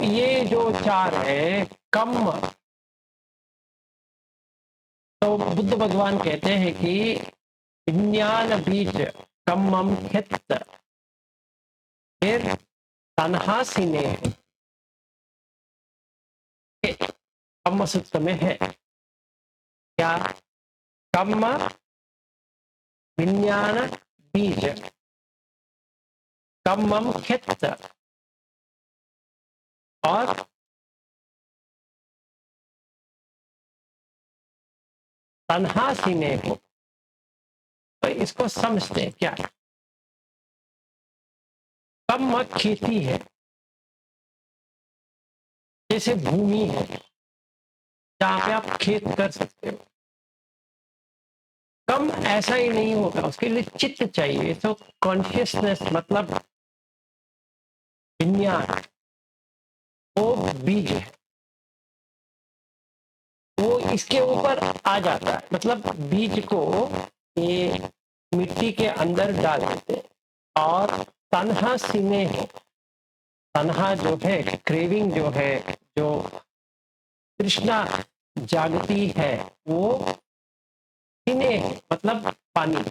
ये जो चार है कम, तो बुद्ध भगवान कहते हैं कि विज्ञान बीज कम्मम हित, फिर तन्हा सीने कम्म सूत्र में है क्या, कम्म विज्ञान बीज कम्मम हित और तन्हा सीने हो। तो इसको समझते हैं क्या, कम खेती है, जैसे भूमि है जहां पे आप खेत कर सकते हो। कम ऐसा ही नहीं होगा, उसके लिए चित्त चाहिए। तो कॉन्शियसनेस मतलब विज्ञान, वो बीज है, वो इसके ऊपर आ जाता है। मतलब बीज को ये मिट्टी के अंदर डाल देते हैं और तन्हा सीने है, तन्हा जो है क्रेविंग जो है, जो तृष्णा जागती है, वो सीने है मतलब पानी।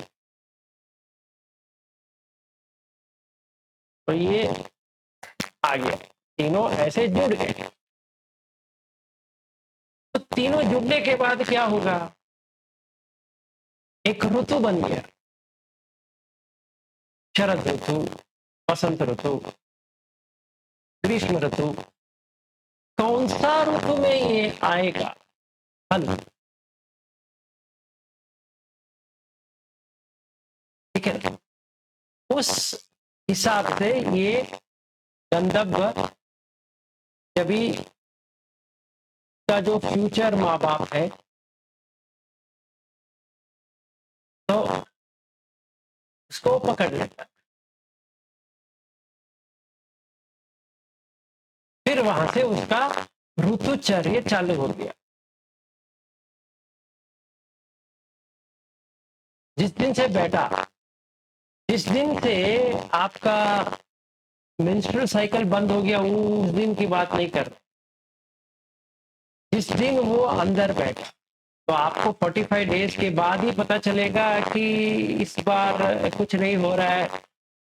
तो ये आ गया, तीनों ऐसे जुड़ गए। तो तीनों जुड़ने के बाद क्या होगा, एक ऋतु बन गया, शरद ऋतु, वसंत ऋतु, ग्रीष्म ऋतु। कौन सा ऋतु में ये आएगा फल, ठीक है, उस हिसाब से ये गंधर्व जब का जो फ्यूचर माँ बाप है, तो उसको पकड़ लेता। फिर वहां से उसका ऋतुचर्य चालू हो गया। जिस दिन से बेटा, जिस दिन से आपका मेंस्ट्रुअल साइकिल बंद हो गया, वो उस दिन की बात नहीं कर रहे। जिस दिन वो अंदर बैठा, तो आपको 45 डेज के बाद ही पता चलेगा कि इस बार कुछ नहीं हो रहा है।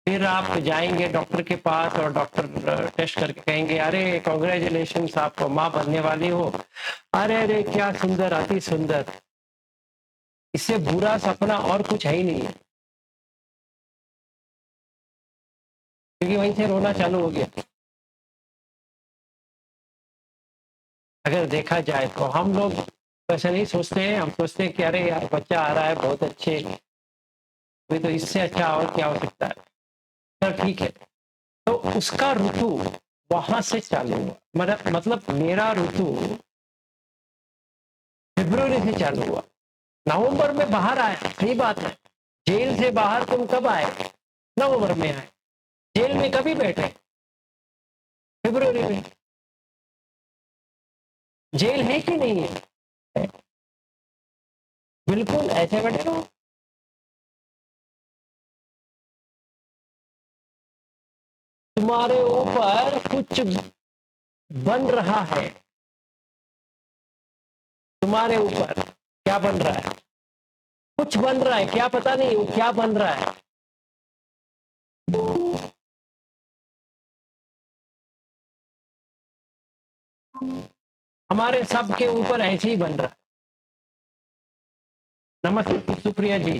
फिर आप जाएंगे डॉक्टर के पास और डॉक्टर टेस्ट करके कहेंगे, अरे कॉन्ग्रेचुलेशन, आपको माँ बनने वाली हो। अरे अरे क्या सुंदर, अति सुंदर, इससे बुरा सपना और कुछ है ही नहीं है। क्योंकि वहीं से रोना चालू हो गया। अगर देखा जाए तो हम लोग वैसे नहीं सोचते हैं, हम सोचते हैं कि अरे यार बच्चा आ रहा है, बहुत अच्छे, अभी तो इससे अच्छा और क्या हो सकता है। तो ठीक है, तो उसका ऋतु वहां से चालू हुआ। मतलब मेरा ऋतु फरवरी से चालू हुआ। नवंबर में बाहर आए, सही बात है। जेल से बाहर तुम कब आए, नवंबर में आए। जेल में कभी बैठे, फरवरी में। जेल है कि नहीं है, बिल्कुल ऐसे बैठे रहो। तुम्हारे ऊपर कुछ बन रहा है, तुम्हारे ऊपर क्या बन रहा है, कुछ बन रहा है, क्या पता नहीं वो क्या बन रहा है। हमारे सब के ऊपर ऐसे ही बन रहा है। नमस्ते सुप्रिया जी।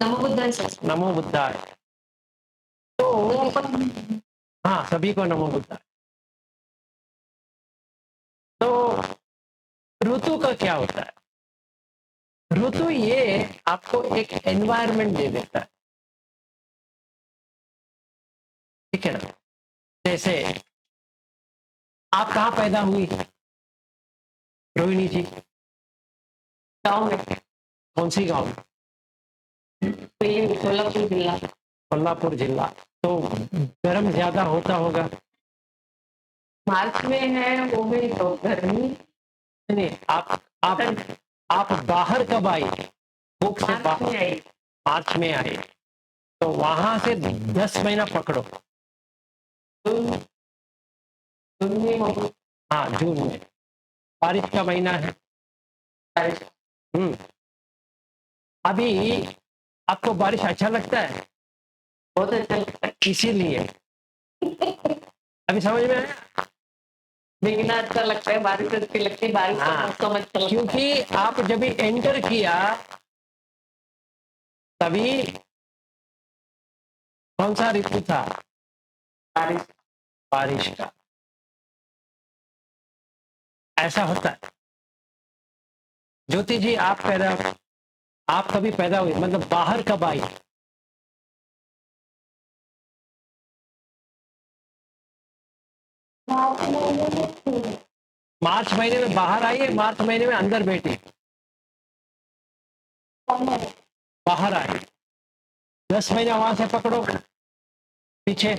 नमो बुद्धाय सर। नमो बुद्धाय। तो हाँ, सभी को नमो बुद्धाय। तो ऋतु का क्या होता है, ऋतु ये आपको एक एनवायरनमेंट दे देता है, ठीक है ना। जैसे आप कहाँ पैदा हुई रोहिणी जी, गाँव में, कौन सी गांव में, तो ये कोल्हापुर जिला। कोल्हापुर जिला। तो गर्म ज्यादा होता होगा। मार्च में है वो भी तो गर्मी। नहीं, आप बाहर कब आई, बुक से मार्च में आई। मार्च में आई। तो वहां से 10 महीना पकड़ो, जून में हाँ, जून में। बारिश का महीना है। बारिश हुँ। अभी आपको बारिश अच्छा लगता है? बहुत अच्छा लगता इसीलिए। है। अभी समझ में आया? भीगना अच्छा लगता है, बारिश अच्छी लगती है, बारिश का हाँ, मौसम अच्छा लगता है। क्योंकि आप जब भी एंटर किया तभी कौन-सा ऋतु था? बारिश बारिश का। ऐसा होता है। ज्योति जी आप कभी पैदा हुई मतलब बाहर कब आई? मार्च महीने में बाहर आई है, मार्च महीने में अंदर बैठी? बाहर आई। 10 महीने वहां से पकड़ो पीछे।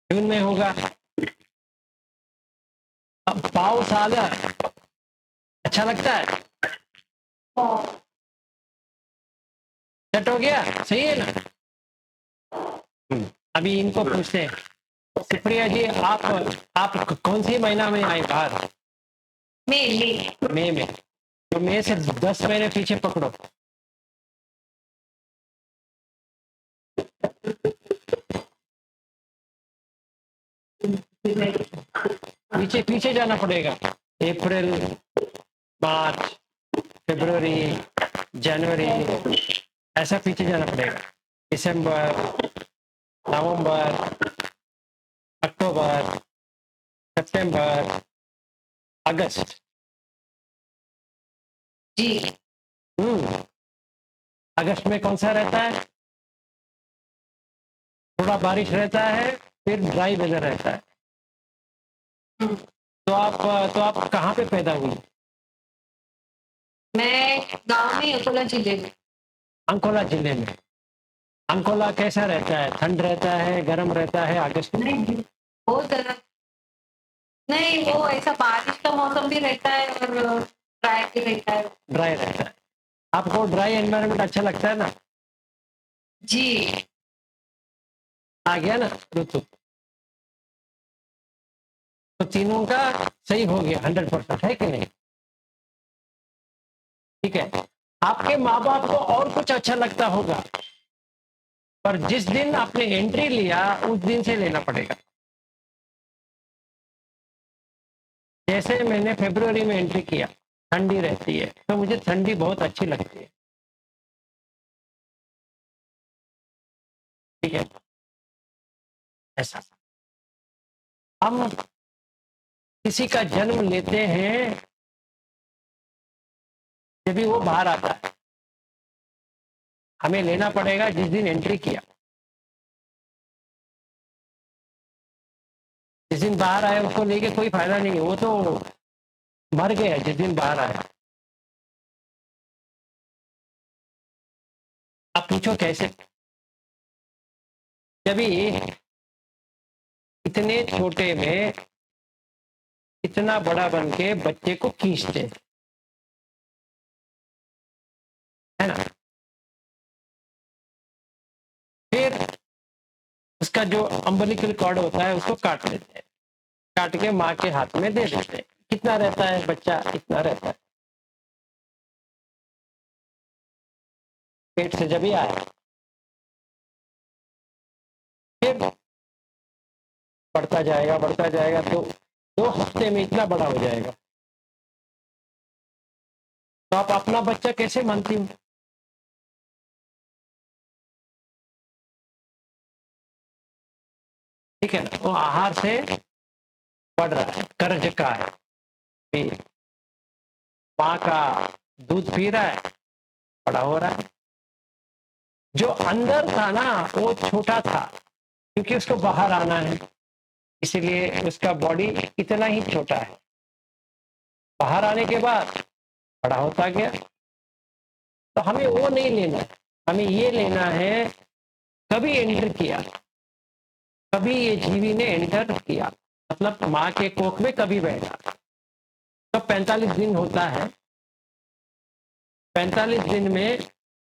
जून में होगा। अब पाउस आ गया, अच्छा लगता है? सेट हो गया, सही है ना? अभी इनको पूछते हैं, सुप्रिया जी आप कौन सी महीना में आए बाहर? मई में। तो मई से 10 महीने पीछे पकड़ो। पीछे पीछे जाना पड़ेगा। अप्रैल, मार्च, फरवरी, जनवरी, ऐसा पीछे जाना पड़ेगा। दिसंबर, नवंबर, अक्टूबर, सितंबर, अगस्त। जी अगस्त में कौन सा रहता है? थोड़ा बारिश रहता है, फिर ड्राई वेदर रहता है। तो आप कहाँ पे पैदा हुई? मैं गांव में अकोला जिले में। अंकोला जिले में। अंकोला कैसा रहता है? ठंड रहता है, गर्म रहता है अगस्त में? नहीं, बहुत ज्यादा नहीं, वो ऐसा बारिश का मौसम भी रहता है और ड्राई भी रहता है। ड्राई रहता है। आपको ड्राई एनवायरनमेंट अच्छा लगता है ना? जी आ गया ना ऋतु? तो तीनों का सही हो गया 100%, है कि नहीं? ठीक है। आपके माँ बाप को और कुछ अच्छा लगता होगा, पर जिस दिन आपने एंट्री लिया उस दिन से लेना पड़ेगा। जैसे मैंने फरवरी में एंट्री किया, ठंडी रहती है, तो मुझे ठंडी बहुत अच्छी लगती है। ठीक है, ऐसा हम किसी का जन्म लेते हैं जब भी वो बाहर आता है, हमें लेना पड़ेगा जिस दिन एंट्री किया। जिस दिन बाहर आया उसको लेके कोई फायदा नहीं है, वो तो मर गया जिस दिन बाहर आया। आप पूछो कैसे? जब इतने छोटे में इतना बड़ा बन के बच्चे को खींचते है ना, फिर उसका जो अम्बिलिकल कॉर्ड होता है उसको काट लेते हैं, काट के माँ के हाथ में दे देते हैं। कितना रहता है बच्चा? इतना रहता है। पेट से जब ही आया, फिर बढ़ता जाएगा तो 2 हफ्ते में इतना बड़ा हो जाएगा। तो आप अपना बच्चा कैसे मानती हो? ठीक है ना, वो आहार से बढ़ रहा है, कर्ज का है, माँ का दूध पी रहा है, बड़ा हो रहा है। जो अंदर था ना वो छोटा था, क्योंकि उसको बाहर आना है, इसीलिए उसका बॉडी इतना ही छोटा है। बाहर आने के बाद बड़ा होता गया। तो हमें वो नहीं लेना है, हमें ये लेना है कभी एंटर किया, कभी ये जीवी ने एंटर किया, मतलब माँ के कोख में कभी बैठा। तो 45 दिन होता है, 45 दिन में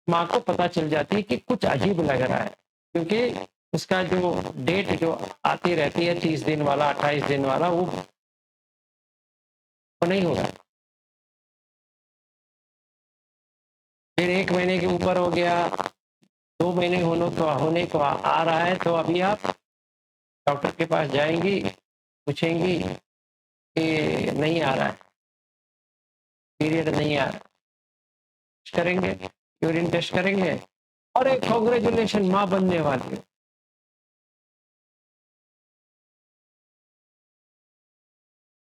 माँ को पता चल जाती है कि कुछ अजीब लग रहा है, क्योंकि उसका जो डेट जो आती रहती है 30 दिन वाला, 28 दिन वाला, वो नहीं हो रहा। फिर 1 महीने के ऊपर हो गया, 2 महीने होने को आ रहा है, तो अभी आप डॉक्टर के पास जाएँगी, पूछेंगी कि नहीं आ रहा है, पीरियड नहीं आ रहा, टेस्ट करेंगे, यूरिन टेस्ट करेंगे, अरे कांग्रेचुलेशन, माँ बनने वाली हो।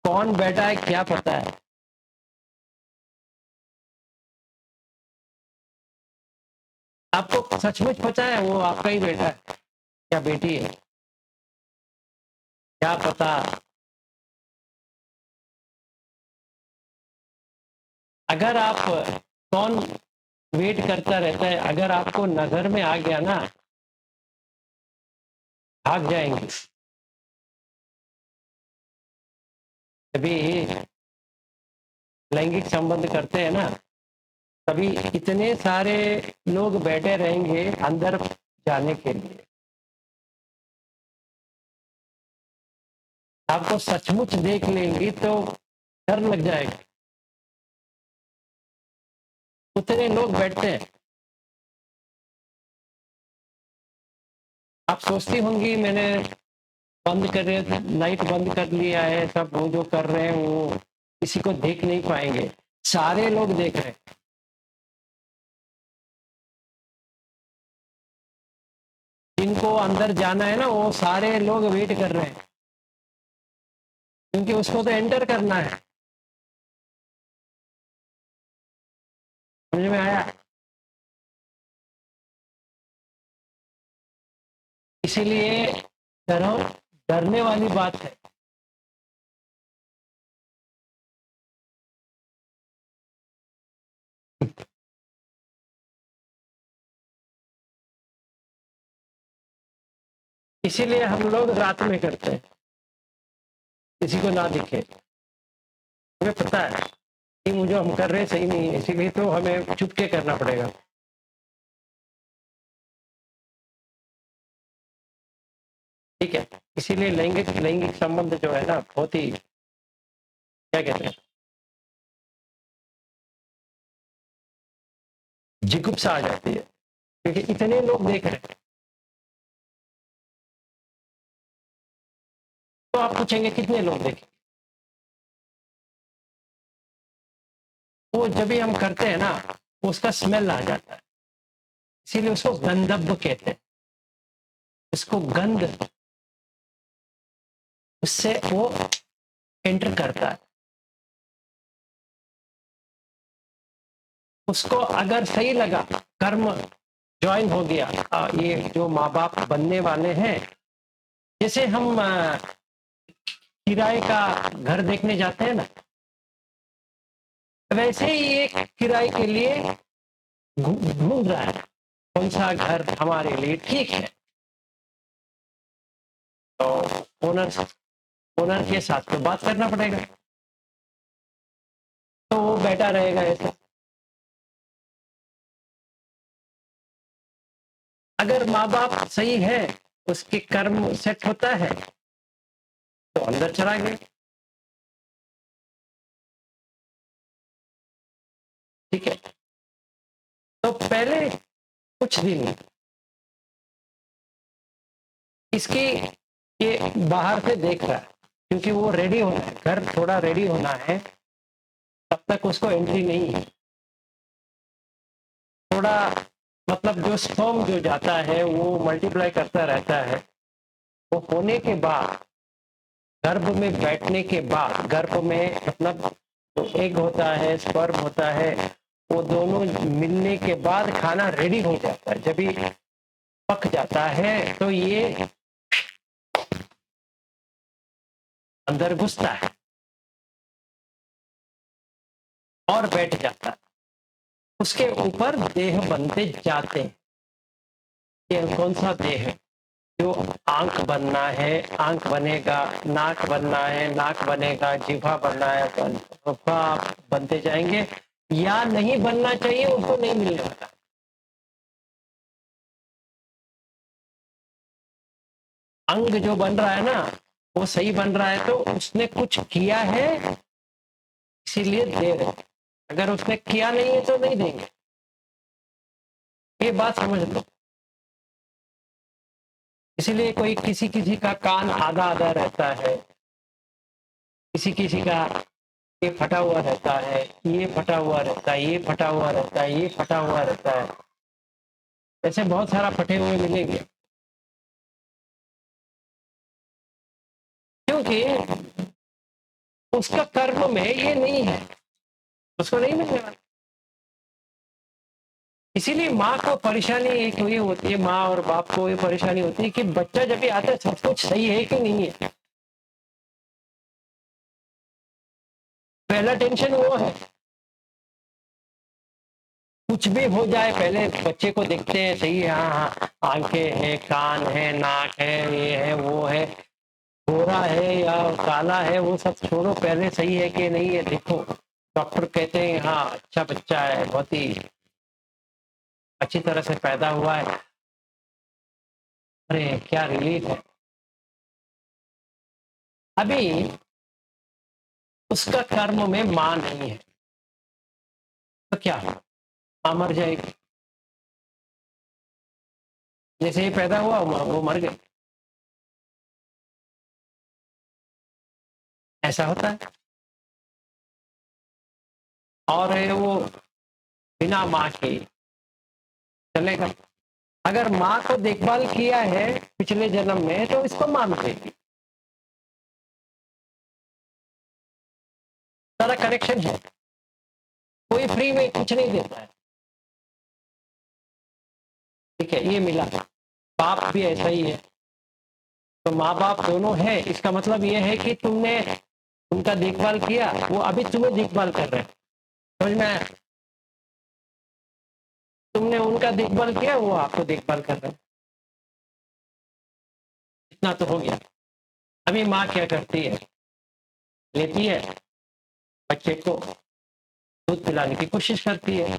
कौन बेटा है क्या पता है? आपको सचमुच पता है वो आपका ही बेटा है या बेटी है? क्या पता? अगर आप कौन वेट करता रहता है, अगर आपको नजर में आ गया ना, भाग जाएंगे। तभी लैंगिक संबंध करते हैं ना, तभी इतने सारे लोग बैठे रहेंगे अंदर जाने के लिए। आपको सचमुच देख लेंगी तो डर लग जाएगा। उतने लोग बैठते हैं। आप सोचती होंगी मैंने बंद कर लाइट बंद कर लिया है, सब वो जो कर रहे हैं वो किसी को देख नहीं पाएंगे। सारे लोग देख रहे हैं। जिनको अंदर जाना है ना, वो सारे लोग वेट कर रहे हैं, क्योंकि उसको तो एंटर करना है। समझ में आया? इसीलिए डरो, डरने वाली बात है। इसीलिए हम लोग रात में करते हैं, किसी को ना दिखे। हमें पता है कि वो जो हम कर रहे हैं सही नहीं है, इसीलिए तो हमें चुपके करना पड़ेगा। ठीक है? इसीलिए लैंगिक लैंगिक संबंध जो है ना, बहुत ही क्या कहते हैं, जिगुप्सा आ जाती है, क्योंकि इतने लोग देख रहे हैं। तो आप पूछेंगे कितने लोग देखे? वो जब भी हम करते हैं ना, उसका स्मेल आ जाता है, इसीलिए उसको गंधब्ब कहते हैं। उसको गंध, उससे वो एंटर करता है। उसको अगर सही लगा, कर्म ज्वाइन हो गया, ये जो माँ बाप बनने वाले हैं, जैसे हम किराए का घर देखने जाते हैं ना, वैसे ही ये किराए के लिए ढूंढ रहा है कौन सा घर हमारे लिए ठीक है। तो ओनर ओनर के साथ तो बात करना पड़ेगा, तो वो बैठा रहेगा ऐसे। अगर माँ बाप सही है, उसके कर्म सेट होता है, तो अंदर चला गया। ठीक है? तो पहले कुछ दिन इसकी ये बाहर से देख रहा है, क्योंकि वो रेडी होना है, घर थोड़ा रेडी होना है, तब तक उसको एंट्री नहीं है। थोड़ा मतलब जो स्पर्म जो जाता है वो मल्टीप्लाई करता रहता है, वो होने के बाद, गर्भ में बैठने के बाद, गर्भ में मतलब जो एग होता है, स्पर्म होता है, वो दोनों मिलने के बाद खाना रेडी हो जाता है। जब ये पक जाता है तो ये अंदर घुसता है और बैठ जाता है। उसके ऊपर देह बनते जाते हैं। ये कौन सा देह है? जो आंख बनना है, आंख बनेगा, नाक बनना है, नाक बनेगा, जिह्वा बनना है, जिह्वा बनते जाएंगे। या नहीं बनना चाहिए, उसको नहीं मिलने वाला। अंग जो बन रहा है ना, वो सही बन रहा है, तो उसने कुछ किया है, इसीलिए दे रहे हैं। अगर उसने किया नहीं है तो नहीं देंगे। ये बात समझ लो। इसीलिए कोई किसी किसी का कान आधा आधा रहता है, किसी किसी का ये फटा हुआ रहता है, ये फटा हुआ रहता है, ये फटा हुआ रहता है, ये फटा हुआ रहता है। ऐसे बहुत सारा फटे हुए मिलेंगे, क्योंकि उसका कर्म में ये नहीं है, उसको नहीं मिलेगा। इसीलिए माँ को परेशानी एक हुई होती है, माँ और बाप को ये परेशानी होती है कि बच्चा जब भी आता है सब कुछ सही है कि नहीं है। पहला टेंशन वो है, कुछ भी हो जाए पहले बच्चे को देखते हैं, सही है, हाँ हाँ, आंखें हैं, कान है, नाक है, ये है, वो है, गोरा है या काला है, वो सब छोड़ो, पहले सही है कि नहीं है देखो। डॉक्टर कहते हैं हाँ अच्छा बच्चा है, बहुत ही अच्छी तरह से पैदा हुआ है। अरे क्या रिलीफ है। अभी उसका कर्म में मां नहीं है, तो क्या हो, मां मर जाएगी। जैसे ही पैदा हुआ वो मर गए, ऐसा होता है। और वो बिना माँ के चलेगा। अगर माँ को देखभाल किया है पिछले जन्म में तो इसको माँ मिलेगी। सारा कनेक्शन है, कोई फ्री में कुछ नहीं देता है। ठीक है, ये मिला। बाप भी ऐसा ही है, तो माँ बाप दोनों है, इसका मतलब ये है कि तुमने उनका देखभाल किया, वो अभी तुम्हें देखभाल कर रहे हैं। समझ में आया? तुमने उनका देखभाल किया, वो आपको देखभाल कर रहे हैं। इतना तो हो गया। अभी माँ क्या करती है, लेती है बच्चे को, दूध पिलाने की कोशिश करती है।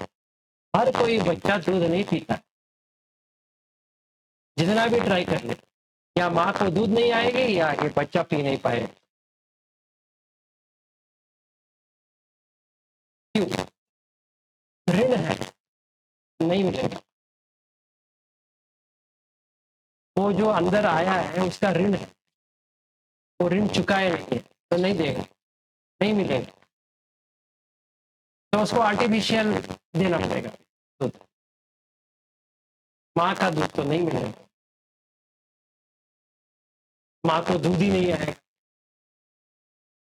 हर कोई बच्चा दूध नहीं पीता, जितना भी ट्राई कर ले, या माँ को दूध नहीं आएगी या ये बच्चा पी नहीं पाएगा। क्यों? ऋण है, नहीं मिलेगा। वो जो अंदर आया है उसका ऋण है, वो ऋण चुकाए नहीं है तो नहीं देगा, नहीं मिलेगा। तो उसको आर्टिफिशियल देना पड़ेगा दूध। माँ का दूध तो नहीं मिलेगा, माँ को दूध ही नहीं आएगा,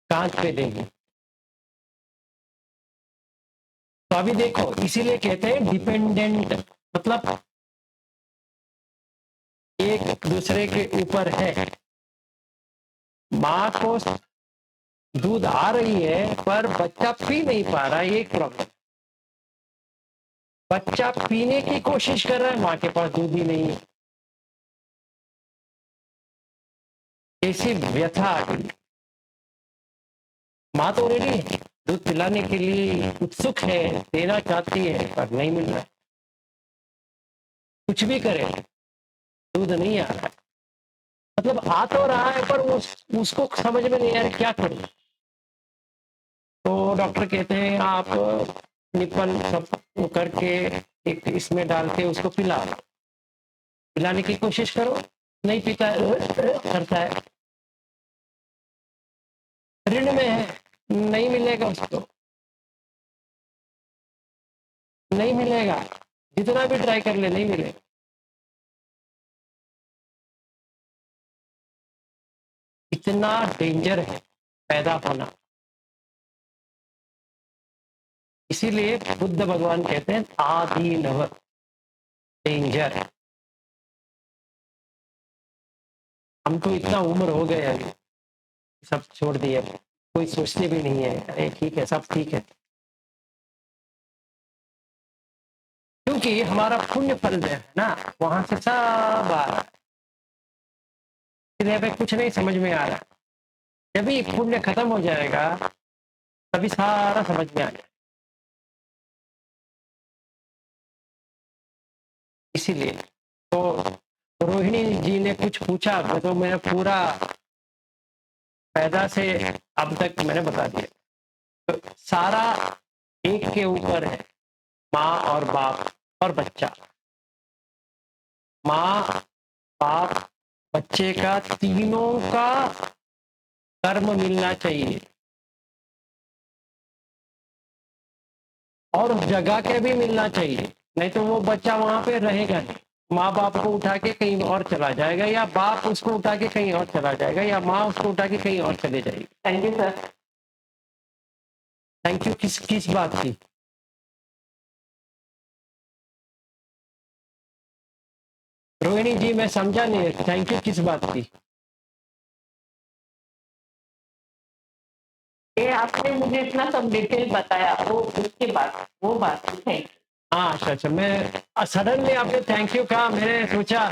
कांच पे देगी। तो अभी देखो, इसीलिए कहते हैं डिपेंडेंट, मतलब एक दूसरे के ऊपर है। माँ को दूध आ रही है पर बच्चा पी नहीं पा रहा है, ये एक प्रॉब्लम। बच्चा पीने की कोशिश कर रहा है, माँ के पास दूध ही नहीं है। ऐसी व्यथा आ गई। माँ तो रेडी है, दूध पिलाने के लिए उत्सुक है, देना चाहती है, पर नहीं मिल रहा है। कुछ भी करे, दूध नहीं आ रहा है। मतलब आ तो रहा है पर उसको समझ में नहीं आ रहा क्या करूं। तो डॉक्टर कहते हैं आप निप्पल सब करके एक इसमें डाल के उसको पिलाने की कोशिश करो। नहीं पीता है, करता है, ऋण में है, नहीं मिलेगा उसको, नहीं मिलेगा, जितना भी ट्राई कर ले नहीं मिलेगा। इतना डेंजर है पैदा होना। इसीलिए बुद्ध भगवान कहते हैं आदि नव, डेंजर। हम तो इतना उम्र हो गए अभी, सब छोड़ दिए, कोई सोचते भी नहीं है, अरे ठीक है, सब ठीक है, क्योंकि हमारा पुण्य फल जो है ना, वहां से सब आ रहा है। इसलिए कुछ नहीं समझ में आ रहा। जब भी पुण्य खत्म हो जाएगा तभी सारा समझ में आ जाएगा। इसीलिए तो तो रोहिणी जी ने कुछ पूछा तो मैं पूरा पैदा से अब तक मैंने बता दिया। तो सारा एक के ऊपर है, माँ और बाप और बच्चा। माँ, बाप, बच्चे का तीनों का कर्म मिलना चाहिए और उस जगह के भी मिलना चाहिए, नहीं तो वो बच्चा वहां पे रहेगा नहीं। माँ बाप को उठा के कहीं और चला जाएगा, या बाप उसको उठा के कहीं और चला जाएगा, या माँ उसको उठा के कहीं और चले जाएगी। Thank you sir. Thank you किस किस बात की? रोहिणी जी मैं समझा नहीं, थैंक यू किस बात की? ये आपने मुझे इतना सब डिटेल बताया, वो उसके बाद वो बात थी। Thank you. हाँ अच्छा अच्छा, मैं सडनली आपने थैंक यू कहा, मैंने सोचा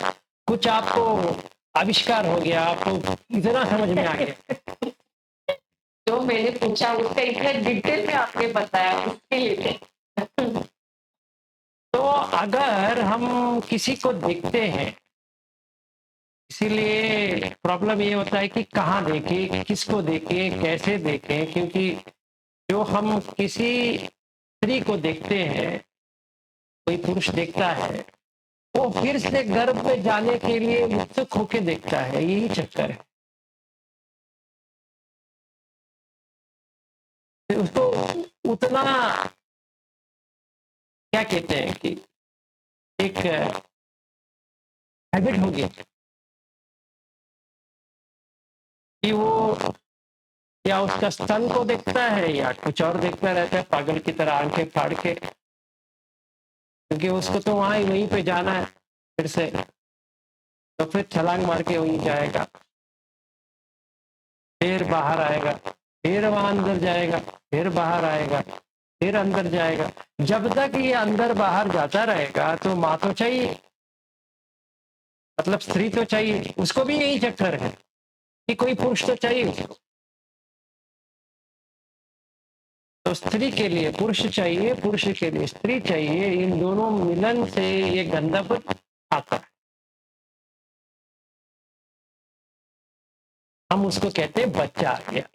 कुछ आपको आविष्कार हो गया, आपको इतना समझ में आ गया। जो मैंने पूछा उसका इतना डिटेल में आपने बताया, उसके लिए तो अगर हम किसी को देखते हैं, इसीलिए प्रॉब्लम ये होता है कि कहाँ देखें, किसको देखें, कैसे देखें, क्योंकि जो हम किसी स्त्री को देखते हैं, कोई पुरुष देखता है, वो फिर से गर्भ में जाने के लिए उत्सुक होके देखता है, यही चक्कर है। फिर उसको उतना क्या कहते हैं कि एक हैबिट हो गया कि वो या उसका स्तन को देखता है या कुछ और देखता रहता है पागल की तरह आंखें फाड़ के, क्योंकि उसको तो वहां ही वहीं पे जाना है फिर से, तो फिर छलांग मार के वहीं जाएगा, फिर बाहर आएगा, फिर वहां अंदर जाएगा, फिर बाहर आएगा, फिर अंदर जाएगा। जब तक ये अंदर बाहर जाता रहेगा तो माँ तो चाहिए, मतलब स्त्री तो चाहिए, उसको भी यही चक्कर है कि कोई पुरुष तो चाहिए उसको। तो स्त्री के लिए पुरुष चाहिए, पुरुष के लिए स्त्री चाहिए, इन दोनों मिलन से ये गंधर्व आता है। हम उसको कहते हैं बच्चा आ गया।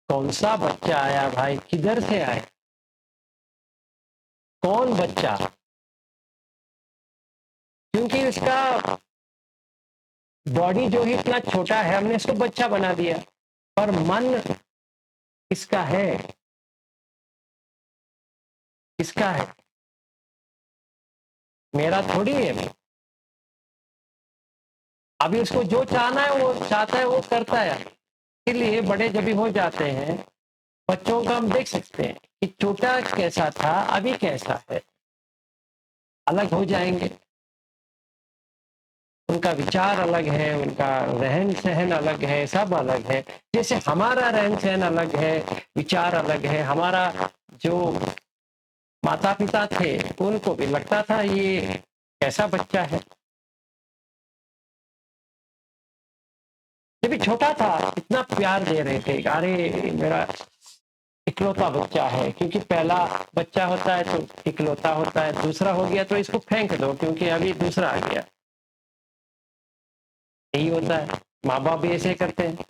कौन सा बच्चा आया भाई, किधर से आया, कौन बच्चा? क्योंकि इसका बॉडी जो है इतना छोटा है, हमने इसको बच्चा बना दिया, पर मन किसका है, किसका है? मेरा थोड़ी है। अभी उसको जो चाहना है वो चाहता है, वो करता है। इसलिए बड़े जब भी हो जाते हैं, बच्चों का हम देख सकते हैं कि छोटा कैसा था, अभी कैसा है, अलग हो जाएंगे। उनका विचार अलग है, उनका रहन सहन अलग है, सब अलग है। जैसे हमारा रहन सहन अलग है, विचार अलग है। हमारा जो माता पिता थे उनको भी लगता था ये कैसा बच्चा है। जब भी छोटा था इतना प्यार दे रहे थे, अरे मेरा इकलौता बच्चा है, क्योंकि पहला बच्चा होता है तो इकलौता होता है, दूसरा हो गया तो इसको फेंक दो क्योंकि अभी दूसरा आ गया। यही होता है, माँ बाप भी ऐसे करते हैं।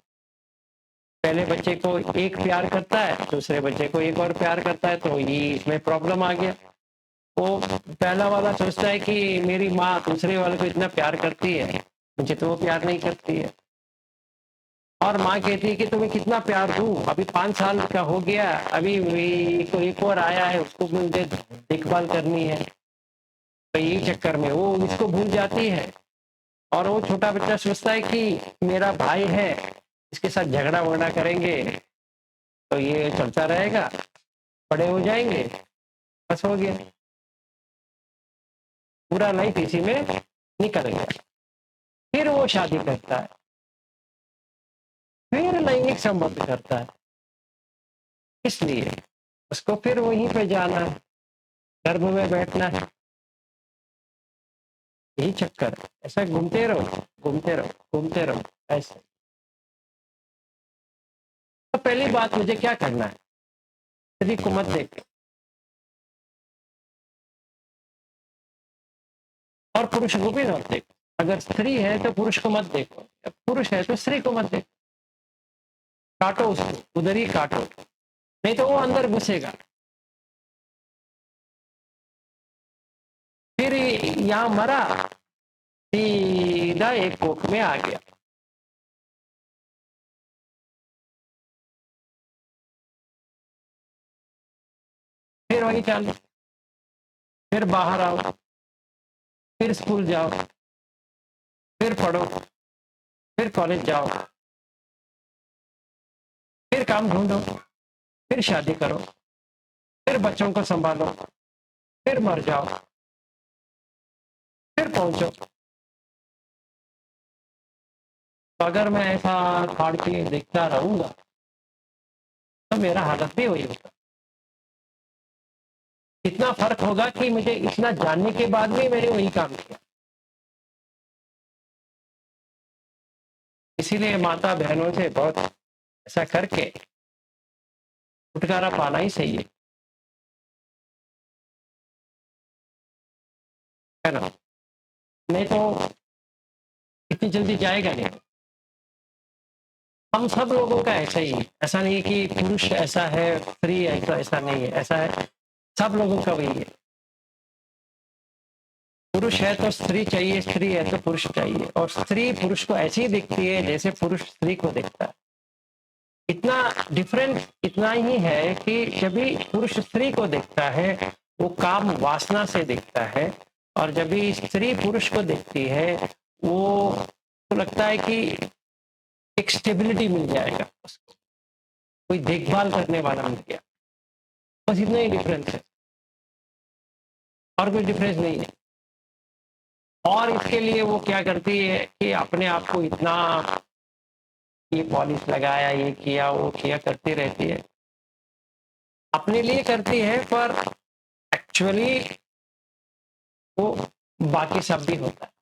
पहले बच्चे को एक प्यार करता है, दूसरे बच्चे को एक और प्यार करता है, तो ये इसमें प्रॉब्लम आ गया। वो पहला वाला सोचता है कि मेरी माँ दूसरे वाले को इतना प्यार करती है, मुझे तो वो प्यार नहीं करती है। और माँ कहती है कि तुम्हें कितना प्यार दूं, अभी 5 साल का हो गया, अभी एक और आया है, उसको मुझे देखभाल करनी है। तो यही चक्कर में वो इसको भूल जाती है, और वो छोटा बच्चा सोचता है कि मेरा भाई है, इसके साथ झगड़ा वगड़ा करेंगे तो ये चलता रहेगा, बड़े हो जाएंगे, बस हो गया, पूरा लाइफ इसी में निकल गया। फिर वो शादी करता है, फिर लैंगिक संबंध करता है, इसलिए उसको फिर वहीं पे जाना है, गर्भ में बैठना है। यही चक्कर है, ऐसा घूमते रहो घूमते रहो घूमते रहो ऐसे। तो पहली बात मुझे क्या करना है, स्त्री को मत देख, और पुरुष को भी मत देख, अगर स्त्री है तो पुरुष को मत देखो, पुरुष है तो स्त्री को मत देखो, काटो उसको, उधर ही काटो, नहीं तो वो अंदर घुसेगा। फिर यहाँ मरा, सीधा एक कोख में आ गया। फिर वही चालू, फिर बाहर आओ, फिर स्कूल जाओ, फिर पढ़ो, फिर कॉलेज जाओ, फिर काम ढूंढो, फिर शादी करो, फिर बच्चों को संभालो, फिर मर जाओ, फिर पहुंचो। तो अगर मैं ऐसा खाड़ के देखता रहूंगा तो मेरा हालत भी वही होगा। इतना फर्क होगा कि मुझे इतना जानने के बाद भी मैंने वही काम किया। इसीलिए माता बहनों से बहुत ऐसा करके छुटकारा पाना ही सही है ना? नहीं तो इतनी जल्दी जाएगा नहीं। हम सब लोगों का ऐसा ही है। ऐसा नहीं है कि पुरुष ऐसा है, स्त्री ऐसा ऐसा नहीं है, ऐसा है सब लोगों का वही है। पुरुष है तो स्त्री चाहिए, स्त्री है तो पुरुष चाहिए, और स्त्री पुरुष को ऐसी ही दिखती है जैसे पुरुष स्त्री को दिखता है। इतना डिफरेंस इतना ही है कि जब भी पुरुष स्त्री को देखता है वो काम वासना से दिखता है, और जब भी स्त्री पुरुष को देखती है वो तो लगता है कि एक स्टेबिलिटी मिल जाएगा उसको, कोई देखभाल करने वाला मिल गया। बस इतना ही डिफरेंस है, और कोई डिफरेंस नहीं है। और इसके लिए वो क्या करती है कि अपने आप को इतना ये पॉलिश लगाया, ये किया, वो किया, करती रहती है। अपने लिए करती है पर एक्चुअली वो बाकी सब भी होता है।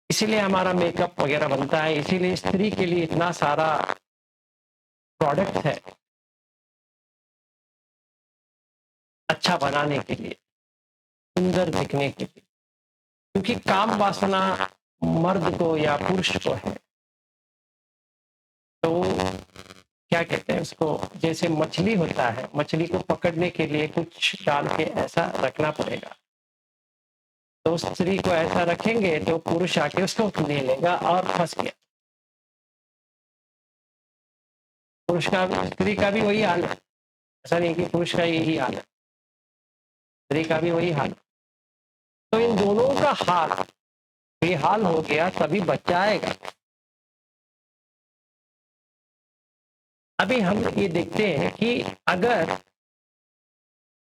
इसीलिए हमारा मेकअप वगैरह बनता है, इसीलिए स्त्री के लिए इतना सारा प्रोडक्ट है अच्छा बनाने के लिए, सुंदर दिखने के लिए। क्योंकि काम वासना मर्द को या पुरुष को है तो क्या कहते हैं उसको, जैसे मछली होता है, मछली को पकड़ने के लिए कुछ डाल के ऐसा रखना पड़ेगा। तो स्त्री को ऐसा रखेंगे तो पुरुष आके उसको ले लेगा और फंस गया। पुरुष का स्त्री का भी वही हाल है, ऐसा नहीं कि पुरुष का यही हाल है, स्त्री का भी वही हाल। तो इन दोनों का हाल बेहाल हो गया तभी बच्चा आएगा। अभी हम ये देखते हैं कि अगर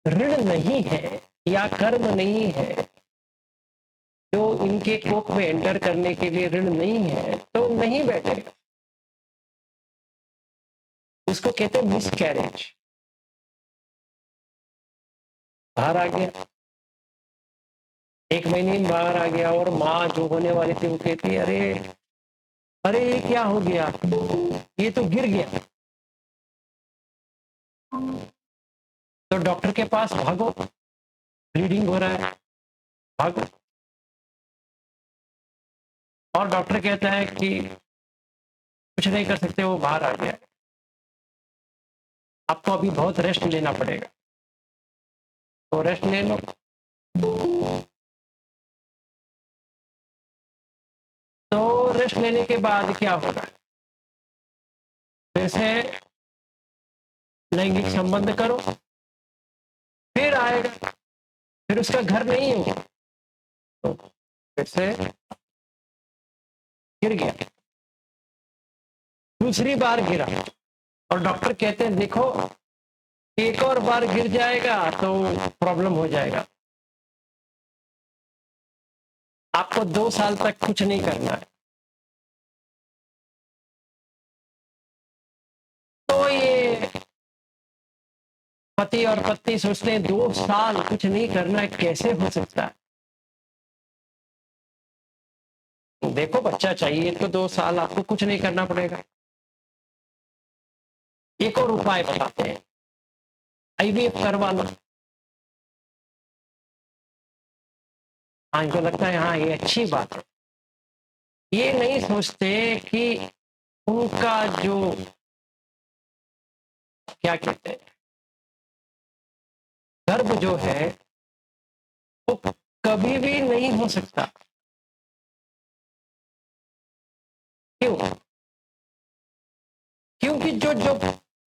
ऋण नहीं है या कर्म नहीं है, जो इनके कोख में एंटर करने के लिए ऋण नहीं है तो नहीं बैठेगा। उसको कहते हैं मिसकैरेज। बाहर आ गया, 1 महीने में बाहर आ गया, और माँ जो होने वाली थी वो कहती अरे अरे ये क्या हो गया, ये तो गिर गया। तो डॉक्टर के पास भागो, ब्लीडिंग हो रहा है, भागो। और डॉक्टर कहता है कि कुछ नहीं कर सकते, वो बाहर आ गया, आपको अभी बहुत रेस्ट लेना पड़ेगा। तो रेस्ट ले लो। तो रेस्ट लेने के बाद क्या होगा, फिर से लैंगिक संबंध करो, फिर आएगा, फिर उसका घर नहीं होगा, तो फिर से गिर गया, दूसरी बार गिरा, और डॉक्टर कहते हैं देखो एक और बार गिर जाएगा तो प्रॉब्लम हो जाएगा, आपको 2 साल तक कुछ नहीं करना है। तो ये पति और पत्नी सोचते हैं 2 साल कुछ नहीं करना है, कैसे हो सकता है? देखो बच्चा चाहिए तो 2 साल आपको कुछ नहीं करना पड़ेगा। एक और उपाय बताते हैं, आईवीएफ करवा लो। हाँ, इनको लगता है हाँ ये अच्छी बात है। ये नहीं सोचते कि उनका जो क्या कहते हैं गर्व जो है वो कभी भी नहीं हो सकता। क्यों? क्योंकि जो जो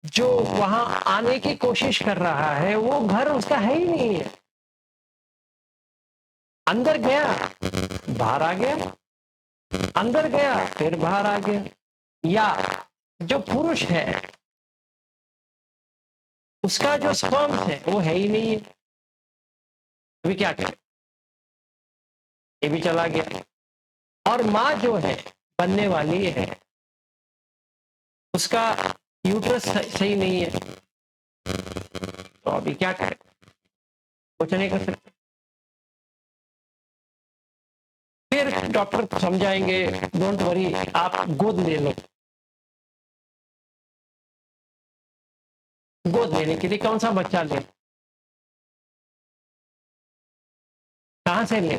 जो वहां आने की कोशिश कर रहा है वो घर उसका है ही नहीं है। अंदर गया, बाहर आ गया, अंदर गया फिर बाहर आ गया। या जो पुरुष है उसका जो स्पर्म है वो है ही नहीं है। अभी क्या करे, ये भी चला गया। और माँ जो है बनने वाली है उसका यूट्रस सही नहीं है, तो अभी क्या करे, कुछ नहीं कर सकते। फिर डॉक्टर समझाएंगे डोंट वरी, आप गोद ले लो। गोद लेने के लिए कौन सा बच्चा ले, कहां से ले,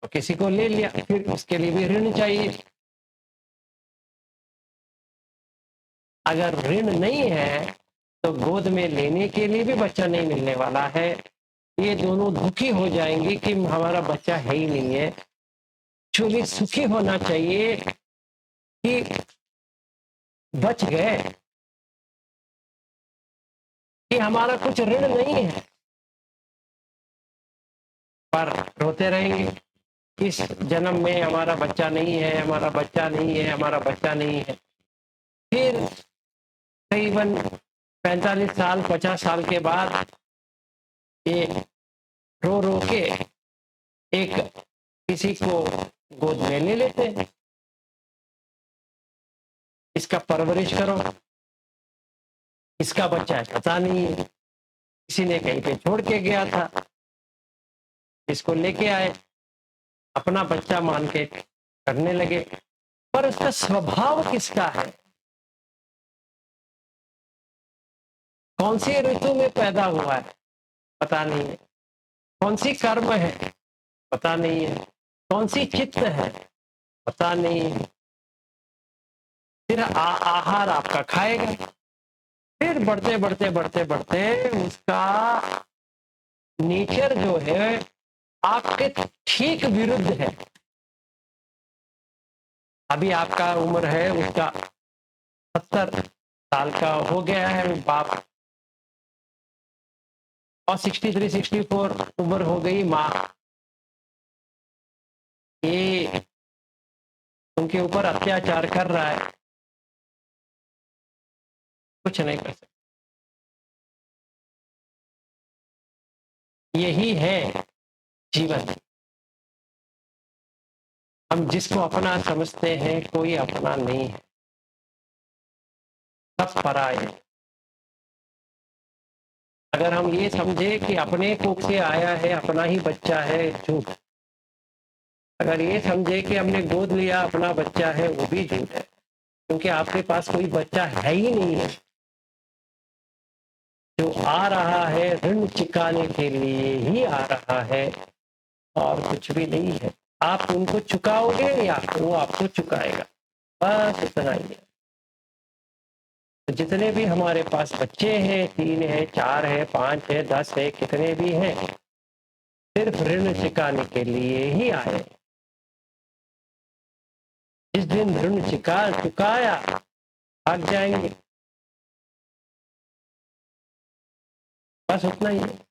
तो किसी को ले लिया, फिर उसके लिए भी ऋण चाहिए। अगर ऋण नहीं है तो गोद में लेने के लिए भी बच्चा नहीं मिलने वाला है। ये दोनों दुखी हो जाएंगे कि हमारा बच्चा है ही नहीं है। एक्चुअली सुखी होना चाहिए कि बच गए, कि हमारा कुछ ऋण नहीं है, पर रोते रहेंगे इस जन्म में हमारा बच्चा नहीं है, हमारा बच्चा नहीं है, हमारा बच्चा नहीं है। फिर करीबन 45 साल 50 साल के बाद ये रो रो के एक किसी को गोद में ले लेते हैं, इसका परवरिश करो, इसका बच्चा है पता नहीं है, किसी ने कहीं पे छोड़ के गया था, इसको लेके आए, अपना बच्चा मान के करने लगे। पर उसका स्वभाव किसका है, कौन सी ऋतु में पैदा हुआ है पता नहीं है, कौन सी कर्म है पता नहीं है, कौन सी चित्त है पता नहीं है। फिर आहार आपका खाएगा, फिर बढ़ते बढ़ते बढ़ते बढ़ते उसका नेचर जो है आपके ठीक विरुद्ध है। अभी आपका उम्र है उसका 70 साल का हो गया है बाप, और 63 64 उम्र हो गई माँ। ये उनके ऊपर अत्याचार कर रहा है, कुछ नहीं कर सकते। यही है जीवन। हम जिसको अपना समझते हैं कोई अपना नहीं है, सब पराये है। अगर हम ये समझे कि अपने कोख से आया है, अपना ही बच्चा है, झूठ। अगर ये समझे कि हमने गोद लिया अपना बच्चा है, वो भी झूठ है, क्योंकि आपके पास कोई बच्चा है ही नहीं है। जो आ रहा है ऋण चुकाने के लिए ही आ रहा है और कुछ भी नहीं है। आप उनको चुकाओगे या वो आपको चुकाएगा, बस इतना ही है। तो जितने भी हमारे पास बच्चे हैं, 3 है, 4 है, 5 है, 10 है, कितने भी हैं, सिर्फ ऋण चुकाने के लिए ही आए। जिस दिन ऋण चुकाया भाग जाएंगे, बस उतना ही है।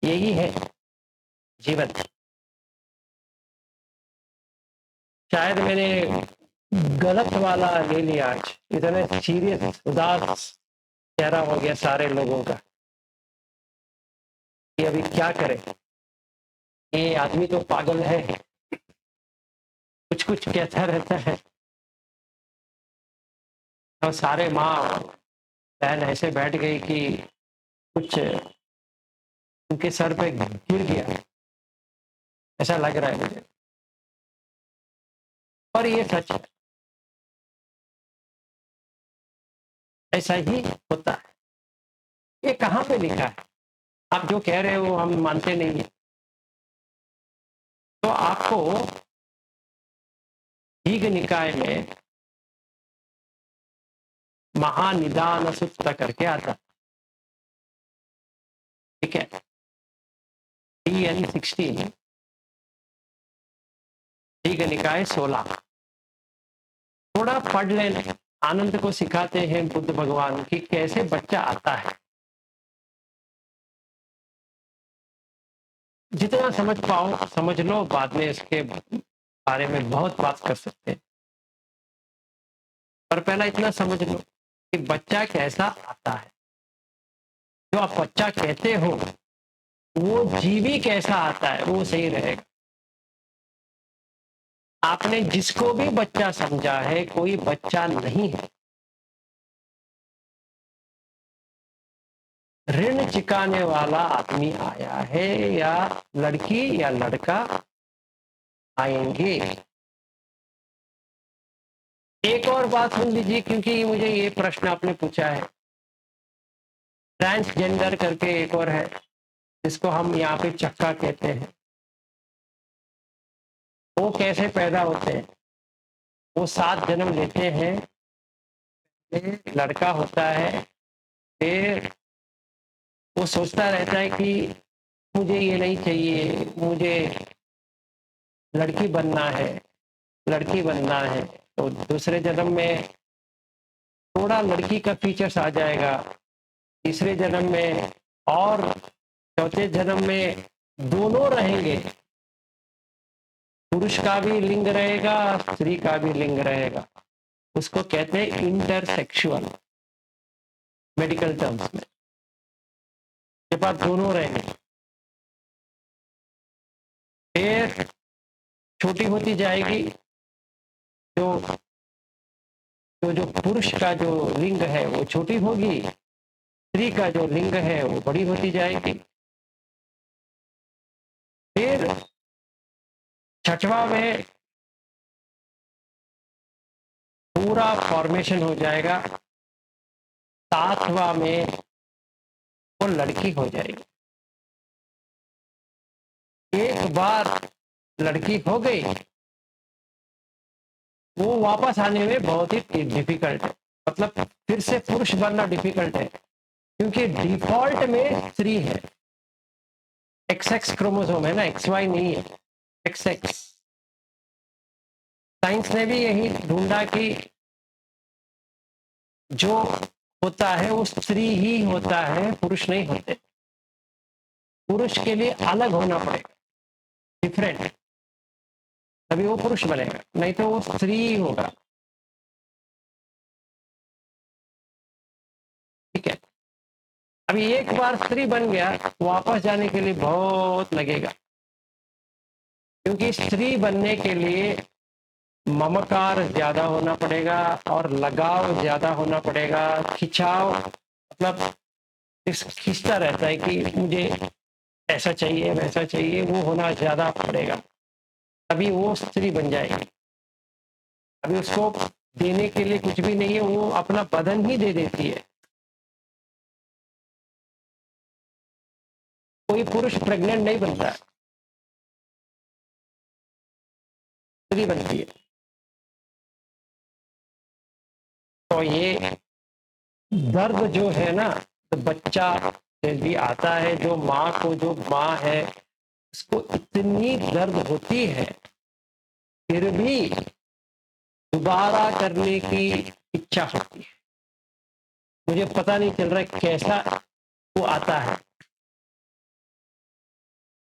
यही है जीवन। शायद मैंने गलत वाला ले लिया आज, इतने सीरियस उदास चेहरा हो गया सारे लोगों का कि अभी क्या करें, ये आदमी तो पागल है, कुछ कुछ कहता रहता है। और सारे माँ बहन ऐसे बैठ गई कि कुछ उनके सर पे गिर गया, ऐसा लग रहा है मुझे। और ये सच है, ऐसा ही होता है। ये कहाँ पे लिखा है? आप जो कह रहे हो हम मानते नहीं है। तो आपको दीघ निकाय में महानिदान सूत्र करके आता, ठीक है, DN16, दीघ निकाय 16। थोड़ा पढ़ लेना। आनंद को सिखाते हैं बुद्ध भगवान कि कैसे बच्चा आता है। जितना समझ पाओ समझ लो, बाद में इसके बारे में बहुत बात कर सकते हैं, पर पहला इतना समझ लो कि बच्चा कैसा आता है। जो आप बच्चा कहते हो वो जीवी कैसा आता है वो सही रहेगा। आपने जिसको भी बच्चा समझा है कोई बच्चा नहीं है। ऋण चुकाने वाला आदमी आया है या लड़की या लड़का आएंगे। एक और बात सुन लीजिए, क्योंकि मुझे ये प्रश्न आपने पूछा है। ट्रांसजेंडर करके एक और है जिसको हम यहाँ पे चक्का कहते हैं। वो कैसे पैदा होते हैं? वो 7 जन्म लेते हैं, फिर लड़का होता है, फिर वो सोचता रहता है कि मुझे ये नहीं चाहिए, मुझे लड़की बनना है, लड़की बनना है। तो दूसरे जन्म में थोड़ा लड़की का फीचर्स आ जाएगा, तीसरे जन्म में, और चौथे जन्म में दोनों रहेंगे। पुरुष का भी लिंग रहेगा, स्त्री का भी लिंग रहेगा। उसको कहते हैं इंटरसेक्सुअल, मेडिकल टर्म्स में। के पास दोनों रहेंगे। फिर छोटी होती जाएगी, जो जो पुरुष का जो लिंग है वो छोटी होगी, स्त्री का जो लिंग है वो बड़ी होती जाएगी। फिर छठवां में पूरा फॉर्मेशन हो जाएगा, 7वां में वो लड़की हो जाएगी। एक बार लड़की हो गई, वो वापस आने में बहुत ही डिफिकल्ट है। मतलब फिर से पुरुष बनना डिफिकल्ट है, क्योंकि डिफॉल्ट में स्त्री है। XX क्रोमोसोम है ना, XY नहीं है, XX। साइंस ने भी यही ढूंढा कि जो होता है वो स्त्री ही होता है, पुरुष नहीं होते। पुरुष के लिए अलग होना पड़ेगा, डिफरेंट, तभी वो पुरुष बनेगा, नहीं तो वो स्त्री ही होगा। ठीक है। अभी एक बार स्त्री बन गया, वापस जाने के लिए बहुत लगेगा, क्योंकि स्त्री बनने के लिए ममकार ज्यादा होना पड़ेगा और लगाव ज्यादा होना पड़ेगा। खिंचाव, मतलब खींचता रहता है कि मुझे ऐसा चाहिए वैसा चाहिए, वो होना ज्यादा पड़ेगा, तभी वो स्त्री बन जाएगी। अभी उसको देने के लिए कुछ भी नहीं है, वो अपना बदन ही दे देती है। कोई पुरुष प्रेग्नेंट नहीं बनता है, स्त्री बनती है। तो ये दर्द जो है ना, तो बच्चा भी आता है, जो माँ को, जो माँ है उसको इतनी दर्द होती है, फिर भी दोबारा करने की इच्छा होती है। मुझे पता नहीं चल रहा है कैसा वो आता है,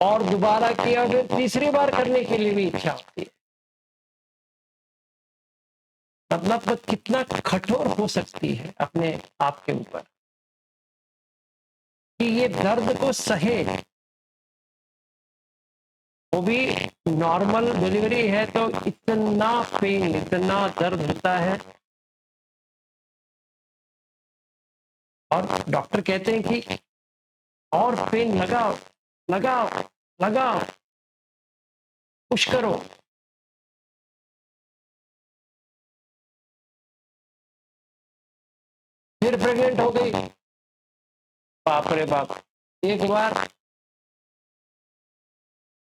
और दोबारा किया फिर तीसरी बार करने के लिए भी इच्छा होती है। मतलब कितना कठोर हो सकती है अपने आप के ऊपर कि ये दर्द को सहे। वो भी नॉर्मल डिलीवरी है तो इतना पेन, इतना दर्द होता है, और डॉक्टर कहते हैं कि और पेन लगाओ, लगाओ, लगाओ, पुश करो। फिर प्रेग्नेंट हो गई, बाप रे बाप, एक बार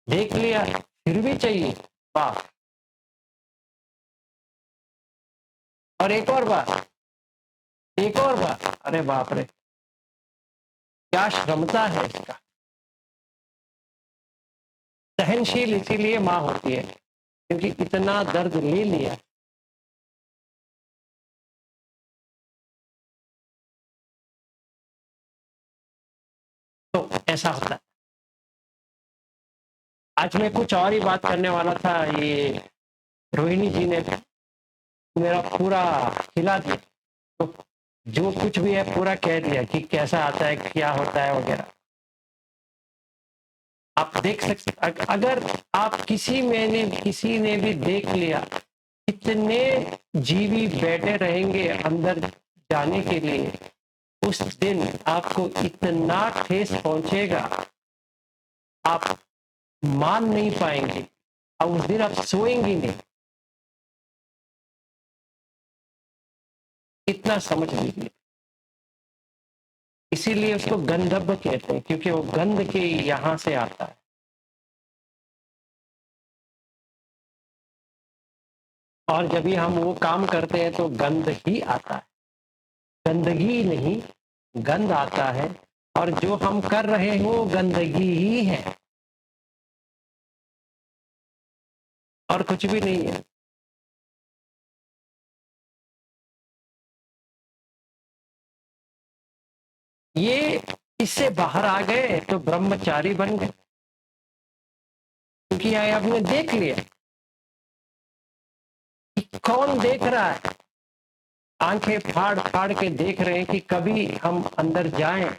देख लिया फिर भी चाहिए, वाह। और एक और बार, एक और बार, अरे बाप रे, क्या क्षमता है इसका। सहनशील इसीलिए माँ होती है क्योंकि इतना दर्द ले लिया। तो ऐसा होता है। आज मैं कुछ और ही बात करने वाला था, ये रोहिणी जी ने मेरा पूरा हिला दिया। तो जो कुछ भी है पूरा कह दिया कि कैसा आता है, क्या होता है वगैरह। आप देख सकते, अगर आप किसी ने भी देख लिया, कितने जीवी बैठे रहेंगे अंदर जाने के लिए, उस दिन आपको इतना ठेस पहुंचेगा, आप मान नहीं पाएंगे और उस दिन आप सोएंगे नहीं। इतना समझ लीजिए। इसीलिए उसको गंधर्व कहते हैं क्योंकि वो गंध के यहां से आता है। और जब भी हम वो काम करते हैं तो गंध ही आता है, गंदगी नहीं, गंध आता है। और जो हम कर रहे हो गंदगी ही है और कुछ भी नहीं है। ये इससे बाहर आ गए तो ब्रह्मचारी बन गए क्योंकि ये आपने देख लिया कि कौन देख रहा है। आंखें फाड़ फाड़ के देख रहे हैं कि कभी हम अंदर जाएं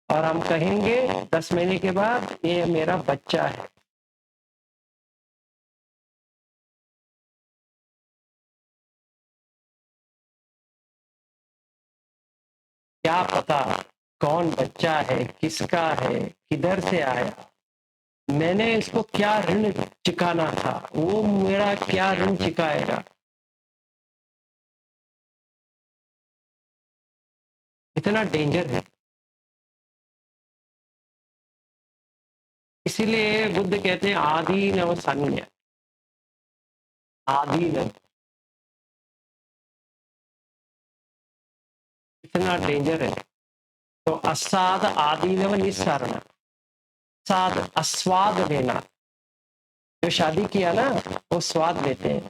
और हम कहेंगे 10 महीने के बाद ये मेरा बच्चा है। क्या पता कौन बच्चा है, किसका है, किधर से आया, मैंने इसको क्या ऋण चुकाना था, वो मेरा क्या ऋण चुकाएगा। इतना डेंजर है। इसीलिए बुद्ध कहते हैं आदि नव संज्ञ, आदि नव। इतना डेंजर है। तो असाद आदि नव निस्सारण, साद अस्वाद लेना। जो शादी किया ना वो स्वाद लेते हैं,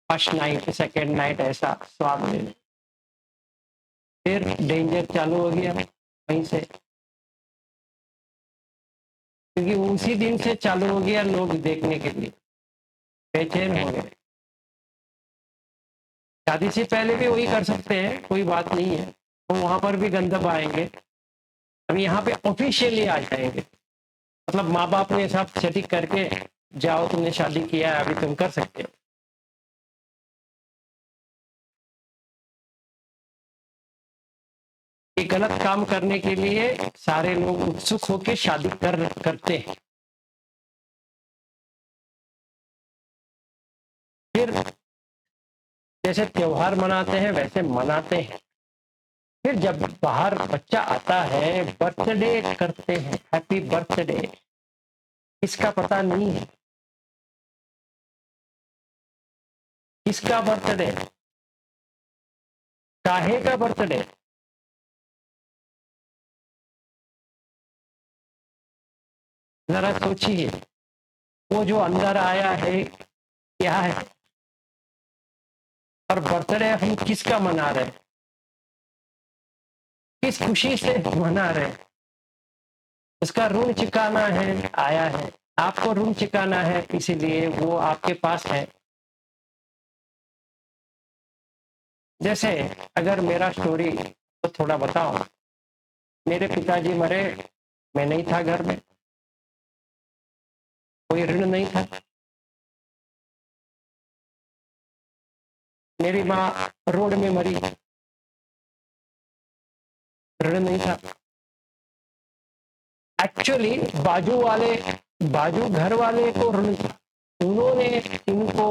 फर्स्ट नाइट सेकेंड नाइट ऐसा स्वाद लेने। फिर डेंजर चालू हो गया वहीं से, क्योंकि उसी दिन से चालू हो गया लोग देखने के लिए बेचैन हो गए। शादी से पहले भी वही कर सकते हैं, कोई बात नहीं है, तो वहां पर भी गंधर्व आएंगे। अब यहाँ पे ऑफिशियली आ जाएंगे, मतलब माँ बाप ने सब सेटिंग करके जाओ तुमने शादी किया है अभी तुम कर सकते हो। ये गलत काम करने के लिए सारे लोग उत्सुक होकर शादी करते हैं। फिर जैसे त्योहार मनाते हैं वैसे मनाते हैं। फिर जब बाहर बच्चा आता है बर्थडे करते हैं, हैप्पी बर्थडे। इसका पता नहीं है किसका बर्थडे, काहे का बर्थडे। जरा सोचिए वो जो अंदर आया है क्या है, और बर्थडे हम किसका मना रहे हैं, किस खुशी से मना रहे हैं। उसका ऋण चुकाना है, आया है, आपको ऋण चुकाना है, इसीलिए वो आपके पास है। जैसे अगर मेरा स्टोरी तो थोड़ा बताओ। मेरे पिताजी मरे, मैं नहीं था घर में, कोई ऋण नहीं था। मेरी माँ रोड में मरी, ऋण नहीं था। एक्चुअली बाजू घर वाले को ऋण था, उन्होंने इनको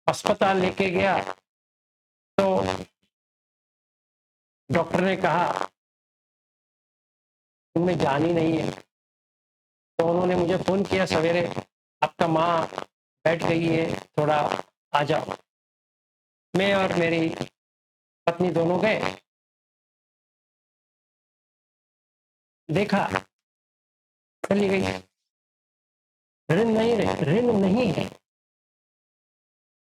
अस्पताल लेके गया तो डॉक्टर ने कहा तुम्हें जान ही नहीं है। तो उन्होंने मुझे फ़ोन किया सवेरे, आपका माँ बैठ गई है, थोड़ा आ जाओ। मैं और मेरी पत्नी दोनों गए, देखा चली गई। ऋण नहीं है।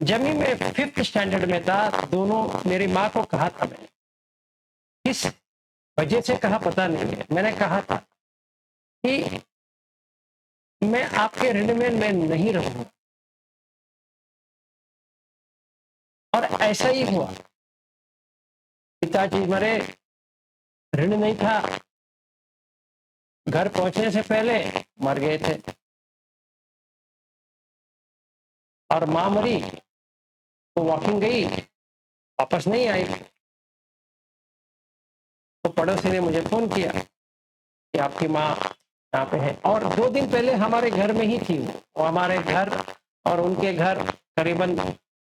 जब भी मैं 5th स्टैंडर्ड में था, दोनों मेरी माँ को कहा था मैंने, किस वजह से कहा पता नहीं है। मैंने कहा था कि मैं आपके ऋण में मैं नहीं रहूँगा और ऐसा ही हुआ। पिताजी मरे, ऋण नहीं था, घर पहुँचने से पहले मर गए थे और माँ मरी तो वॉकिंग गई, वापस नहीं आई। तो पड़ोसी ने मुझे फ़ोन किया कि आपकी माँ यहाँ पे है और 2 दिन पहले हमारे घर में ही थी वो। हमारे घर और उनके घर करीबन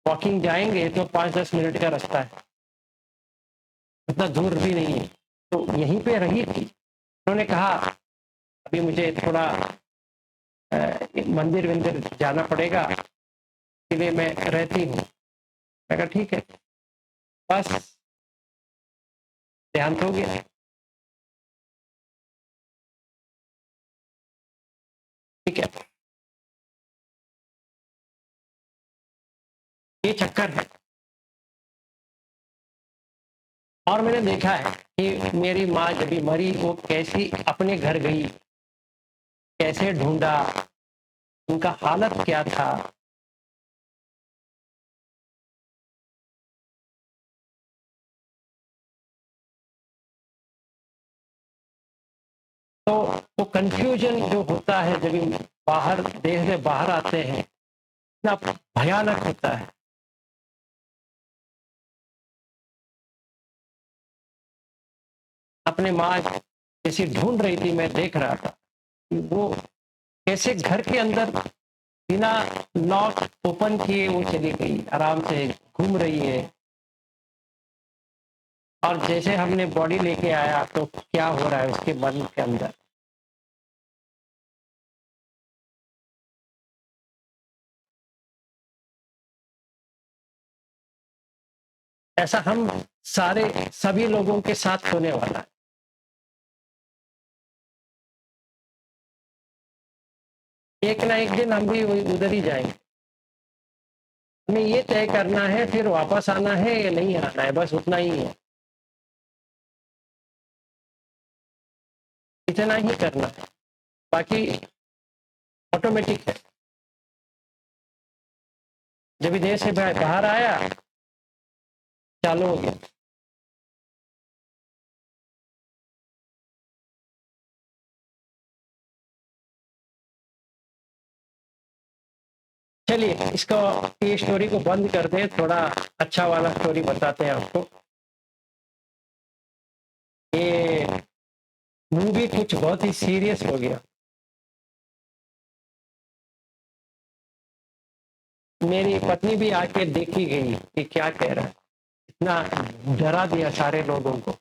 वॉकिंग जाएँगे तो 5-10 मिनट का रास्ता है, उतना दूर भी नहीं है। तो यहीं पे रही थी। उन्होंने कहा अभी मुझे थोड़ा मंदिर-वंदिर जाना पड़ेगा, इसलिए मैं रहती हूँ। मैं कहा ठीक है, बस देहांत हो गया। ठीक है, ये चक्कर है। और मैंने देखा है कि मेरी माँ जब भी मरी वो कैसी अपने घर गई, कैसे ढूँढा, उनका हालत क्या था। तो वो कन्फ्यूज़न जो होता है जब भी बाहर देश से बाहर आते हैं, इतना भयानक होता है। अपनी माँ जैसी ढूँढ रही थी, मैं देख रहा था कि वो कैसे घर के अंदर बिना लॉक ओपन किए वो चली गई, आराम से घूम रही है। और जैसे हमने बॉडी लेके आया तो क्या हो रहा है उसके मन के अंदर। ऐसा हम सारे सभी लोगों के साथ होने वाला है। एक ना एक दिन हम भी उधर ही जाएँगे। हमें ये तय करना है फिर वापस आना है या नहीं आना है, बस उतना ही है। इतना ही करना है, बाकी ऑटोमेटिक है। जब विदेश से बाहर आया, चालू हो गया। चलिए इसको ये स्टोरी को बंद कर दें, थोड़ा अच्छा वाला स्टोरी बताते हैं आपको। ये मूवी कुछ बहुत ही सीरियस हो गया। मेरी पत्नी भी आके देखी गई कि क्या कह रहा है। इतना डरा दिया सारे लोगों को।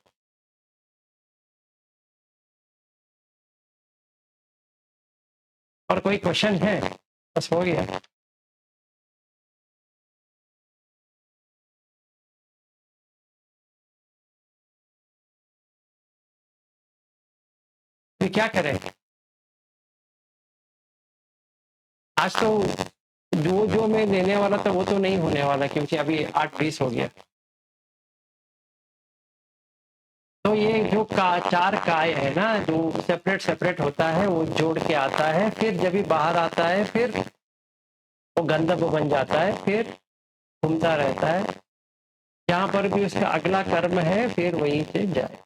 और कोई क्वेश्चन है? बस हो गया। फिर क्या करें? आज तो जो मैं लेने वाला था वो तो नहीं होने वाला क्योंकि अभी 8:20 हो गया। तो ये जो का 4 काय है ना, जो सेपरेट होता है, वो जोड़ के आता है, फिर जब भी बाहर आता है, फिर वो गंधर्व बन जाता है, फिर घूमता रहता है। जहाँ पर भी उसका अगला कर्म है, फिर वहीं से जाए।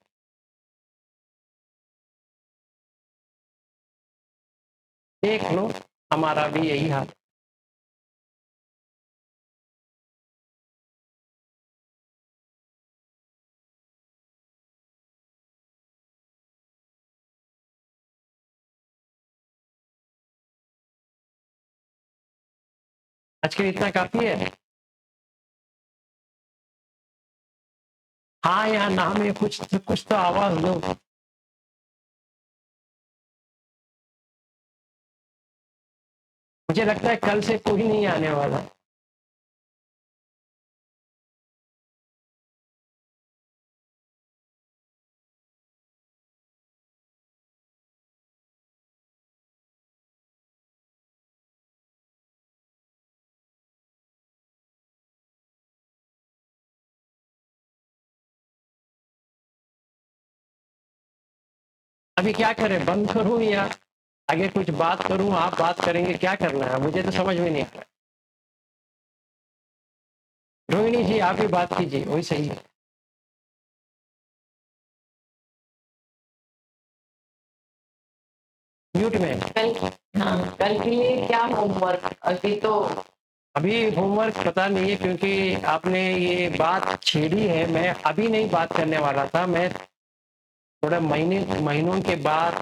देख लो, हमारा भी यही हाल। आज के लिए इतना काफ़ी है। हाँ या ना में कुछ तो आवाज दो। मुझे लगता है कल से कोई नहीं आने वाला। अभी क्या करें, बंद करूं या आगे कुछ बात करूं? आप बात करेंगे, क्या करना है मुझे तो समझ में नहीं आ रहा। रोहिणी जी आप ही बात कीजिए, वही सही है। म्यूट में। कल हाँ, कल के लिए क्या होमवर्क अभी तो? अभी होमवर्क पता नहीं है, क्योंकि आपने ये बात छेड़ी है। मैं अभी नहीं बात करने वाला था, मैं थोड़ा महीनों के बाद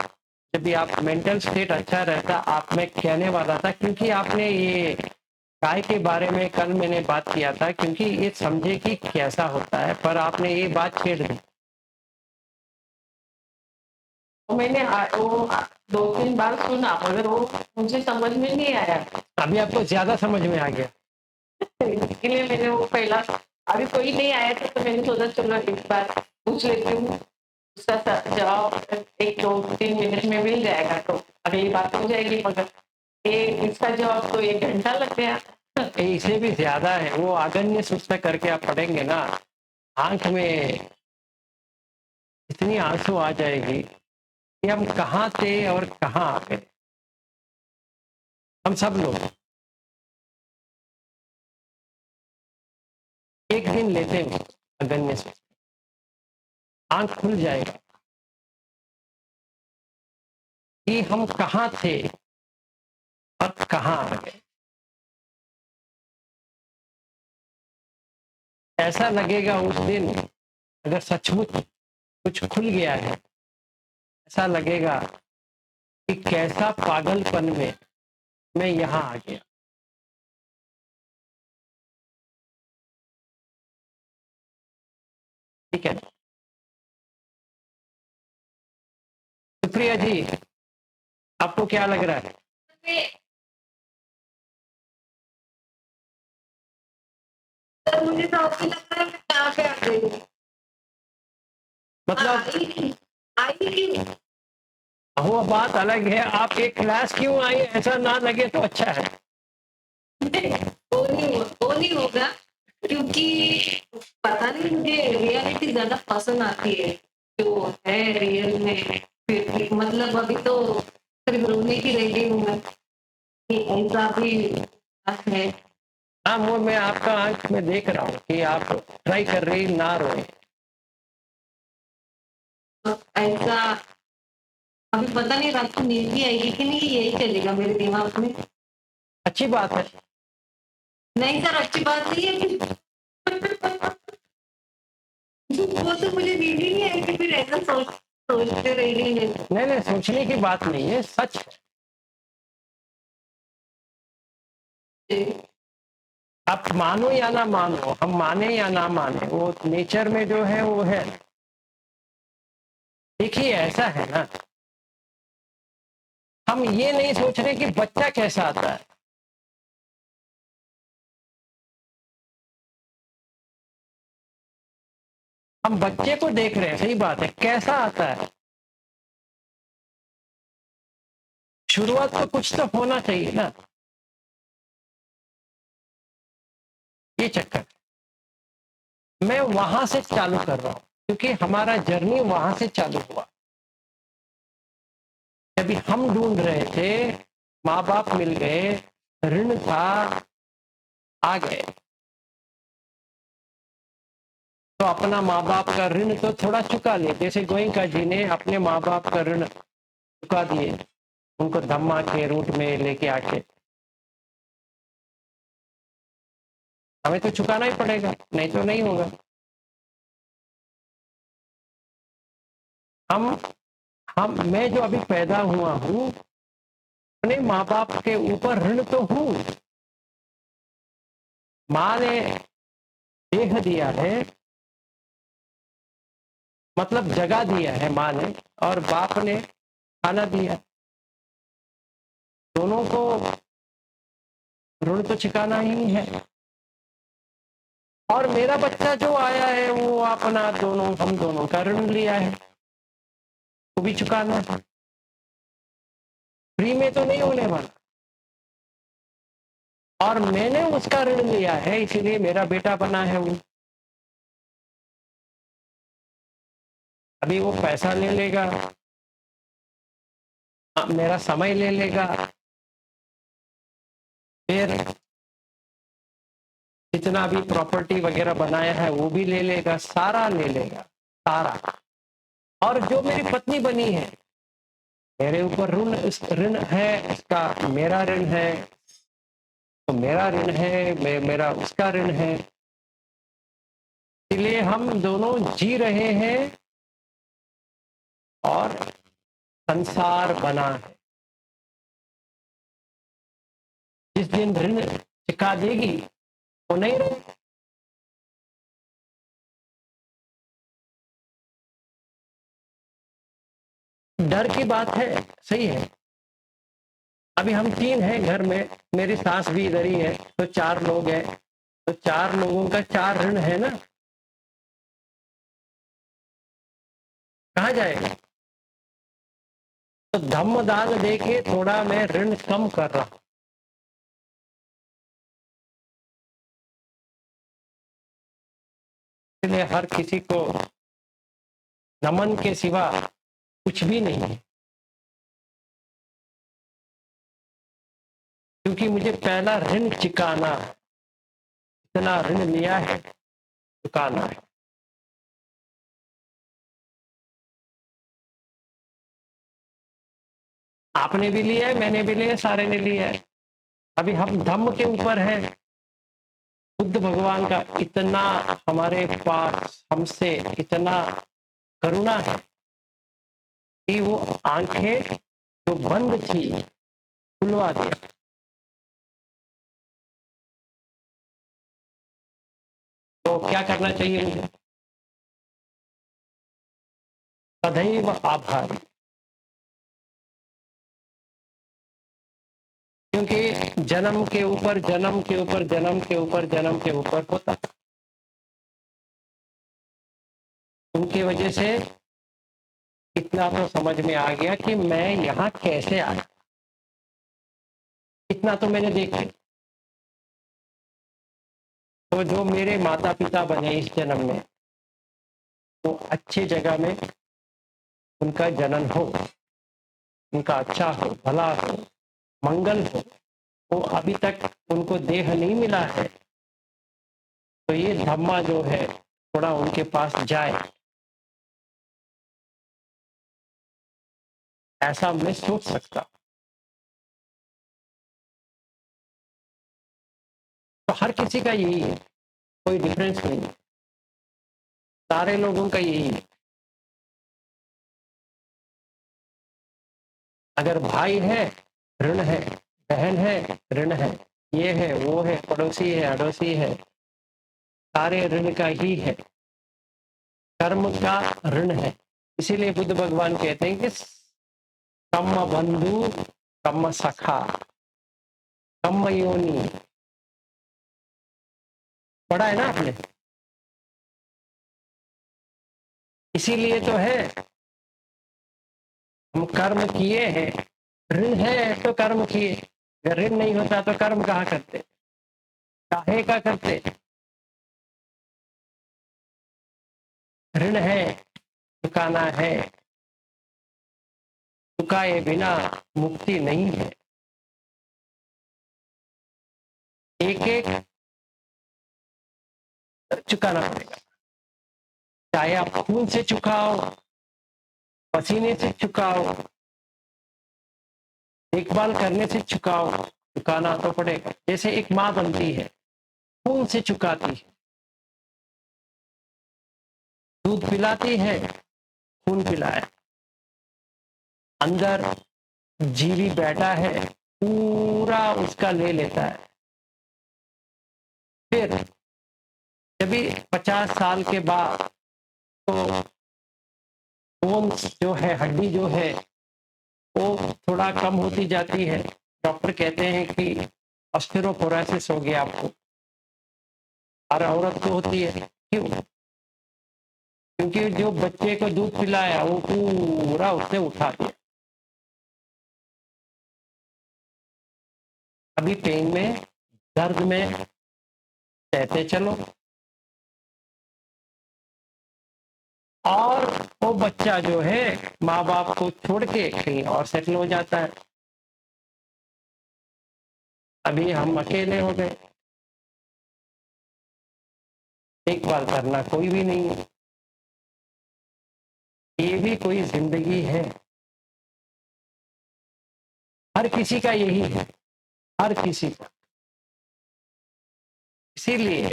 जब भी आप मेंटल स्टेट अच्छा रहता आप में कहने वाला था, क्योंकि आपने ये काय के बारे में कल मैंने बात किया था, क्योंकि ये समझे कि कैसा होता है, पर आपने ये बात छेड़ दी। वो मैंने वो 2-3 बार सुना मगर वो मुझे समझ में नहीं आया। अभी आपको ज्यादा समझ में आ गया। इसके लिए मैंने वो पहला, अभी कोई नहीं आया था तो मैंने सोचा चलो एक बार पूछ लेती हूँ, उसका जवाब 1-2-3 मिनट में मिल जाएगा तो अगली बात हो जाएगी। मगर ये इसका जवाब तो 1 घंटा लग गया। इसे भी ज्यादा है, वो आगन्य सूचना करके आप पढ़ेंगे ना, आंख में इतनी आंसू आ जाएगी कि हम कहाँ थे और कहाँ आ गए, हम सब लोग। एक दिन लेते हैं अगन्य सूचना, आंख खुल जाएगा कि हम कहाँ थे और कहाँ आ गए। ऐसा लगेगा उस दिन, अगर सचमुच कुछ खुल गया है, ऐसा लगेगा कि कैसा पागलपन में मैं यहाँ आ गया। ठीक है, सुप्रिया जी आपको क्या लग रहा है? सर मुझे तो अभी लग रहा है मैं कहाँ पे आ गई हूँ। मतलब आई क्यों? वो बात अलग है, आप एक क्लास क्यों आई ऐसा ना लगे तो अच्छा है। वो नहीं होगा, क्योंकि पता नहीं मुझे रियलिटी ज्यादा पसंद आती है जो है रियल में। फिर भी मतलब अभी तो सिर्फ रोने की रह गई हूँ मैं कि ऐसा भी है। हाँ, वो मैं आपका आंख में देख रहा हूँ कि आप ट्राई कर रही ना रोए। ऐसा अभी पता नहीं रात को नींद भी आएगी कि नहीं, यही चलेगा मेरे दिमाग में। अच्छी बात है। नहीं सर अच्छी बात नहीं है। वो तो मुझे नींद ही नहीं आएगी फिर ऐसा सोचते रहेंगे। नहीं नहीं, सोचने की बात नहीं है, सच है। आप मानो या ना मानो, हम माने या ना माने, वो नेचर में जो है वो है। देखिए ऐसा है ना, हम ये नहीं सोच रहे कि बच्चा कैसा आता है, हम बच्चे को देख रहे हैं। सही बात है, कैसा आता है। शुरुआत तो कुछ तो होना चाहिए ना, ये चक्कर मैं वहां से चालू कर रहा हूं, क्योंकि हमारा जर्नी वहां से चालू हुआ। जब हम ढूंढ रहे थे, माँ बाप मिल गए, ऋण था, आ गए, तो अपना माँ बाप का ऋण तो थोड़ा चुका ले, जैसे गोयनका जी ने अपने माँ बाप का ऋण चुका दिए, उनको धम्मा के रूट में लेके आके। हमें तो चुकाना ही पड़ेगा, नहीं तो नहीं होगा। हम मैं जो अभी पैदा हुआ हूं, अपने माँ बाप के ऊपर ऋण तो हूं। माँ ने देह दिया है, मतलब जगह दिया है माँ ने और बाप ने खाना दिया, दोनों को ऋण तो चुकाना ही है। और मेरा बच्चा जो आया है वो अपना दोनों हम दोनों का ऋण लिया है, वो भी चुकाना है। फ्री में तो नहीं होने वाला, और मैंने उसका ऋण लिया है इसीलिए मेरा बेटा बना है वो। अभी वो पैसा ले लेगा, मेरा समय ले लेगा, फिर जितना भी प्रॉपर्टी वगैरह बनाया है वो भी ले लेगा, सारा ले लेगा, सारा। और जो मेरी पत्नी बनी है, मेरे ऊपर ऋण है, इसका मेरा ऋण है, तो मेरा ऋण है, मेरा उसका ऋण है। इसलिए हम दोनों जी रहे हैं और संसार बना है। जिस दिन ऋण चुका देगी वो नहीं रहे। डर की बात है, सही है। अभी हम 3 हैं घर में, मेरी सास भी इधर ही है, तो 4 लोग हैं, तो 4 लोगों का 4 ऋण है ना, कहाँ जाएगा? तो धम्म दान दे के थोड़ा मैं ऋण कम कर रहा हूं। इसलिए हर किसी को नमन के सिवा कुछ भी नहीं है, क्योंकि मुझे पहला ऋण चुकाना है। इतना ऋण लिया है, चुकाना है। आपने भी लिया है, मैंने भी लिया है, सारे ने लिया है। अभी हम धम्म के ऊपर है। बुद्ध भगवान का इतना हमारे पास हमसे इतना करुणा है कि वो आंखें जो बंद थी खुलवा दिया। तो क्या करना चाहिए मुझे? सदैव आभारी, क्योंकि जन्म के ऊपर जन्म के ऊपर जन्म के ऊपर जन्म के ऊपर होता, उनकी वजह से इतना तो समझ में आ गया कि मैं यहाँ कैसे आया। इतना तो मैंने देखा। तो जो मेरे माता पिता बने इस जन्म में, तो अच्छी जगह में उनका जन्म हो, उनका अच्छा हो, भला हो, मंगल हो। वो अभी तक उनको देह नहीं मिला है, तो ये धम्मा जो है थोड़ा उनके पास जाए, ऐसा मैं सोच सकता। तो हर किसी का यही है, कोई डिफरेंस नहीं है, सारे लोगों का यही है। अगर भाई है ऋण है, बहन है ऋण है, ये है वो है, पड़ोसी है अड़ोसी है, सारे ऋण का ही है, कर्म का ऋण है। इसीलिए बुद्ध भगवान कहते हैं कि कम बंधु, कम सखा, कम योनि। पढ़ा है ना आपने? इसीलिए तो है हम कर्म किए हैं। ऋण है तो कर्म किए, अगर ऋण नहीं होता तो कर्म कहाँ करते, काहे का करते। ऋण है, चुकाना है, चुकाए बिना मुक्ति नहीं है। एक एक चुकाना पड़ेगा, चाहे आप खून से चुकाओ, पसीने से चुकाओ, देखभाल करने से चुकाओ, चुकाना तो पड़ेगा। जैसे एक माँ बनती है, खून से चुकाती है, दूध पिलाती है, खून पिलाया, अंदर जीवी बैठा है, पूरा उसका ले लेता है। फिर जब भी 50 साल के बाद तो बोन्स जो है, हड्डी जो है, वो थोड़ा कम होती जाती है। डॉक्टर कहते हैं कि ऑस्टियोपोरोसिस हो गया आपको। हर औरत को होती है। क्यों? क्योंकि जो बच्चे को दूध पिलाया वो पूरा उसने उठा दिया। अभी पेन में, दर्द में कहते चलो, और वो बच्चा जो है माँ बाप को छोड़ के कहीं और सेटल हो जाता है। अभी हम अकेले हो गए, देखभाल करना कोई भी नहीं है। ये भी कोई जिंदगी है? हर किसी का यही है, हर किसी का। इसीलिए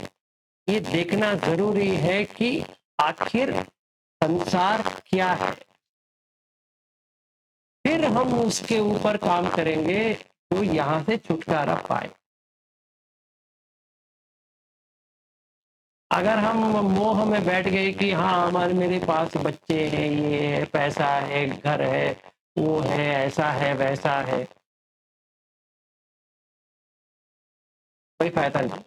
ये देखना जरूरी है कि आखिर संसार क्या है, फिर हम उसके ऊपर काम करेंगे तो यहां से छुटकारा पाए। अगर हम मोह में बैठ गए कि हाँ हमारे मेरे पास बच्चे हैं, ये है, पैसा है, घर है, वो है, ऐसा है, वैसा है, कोई फायदा नहीं।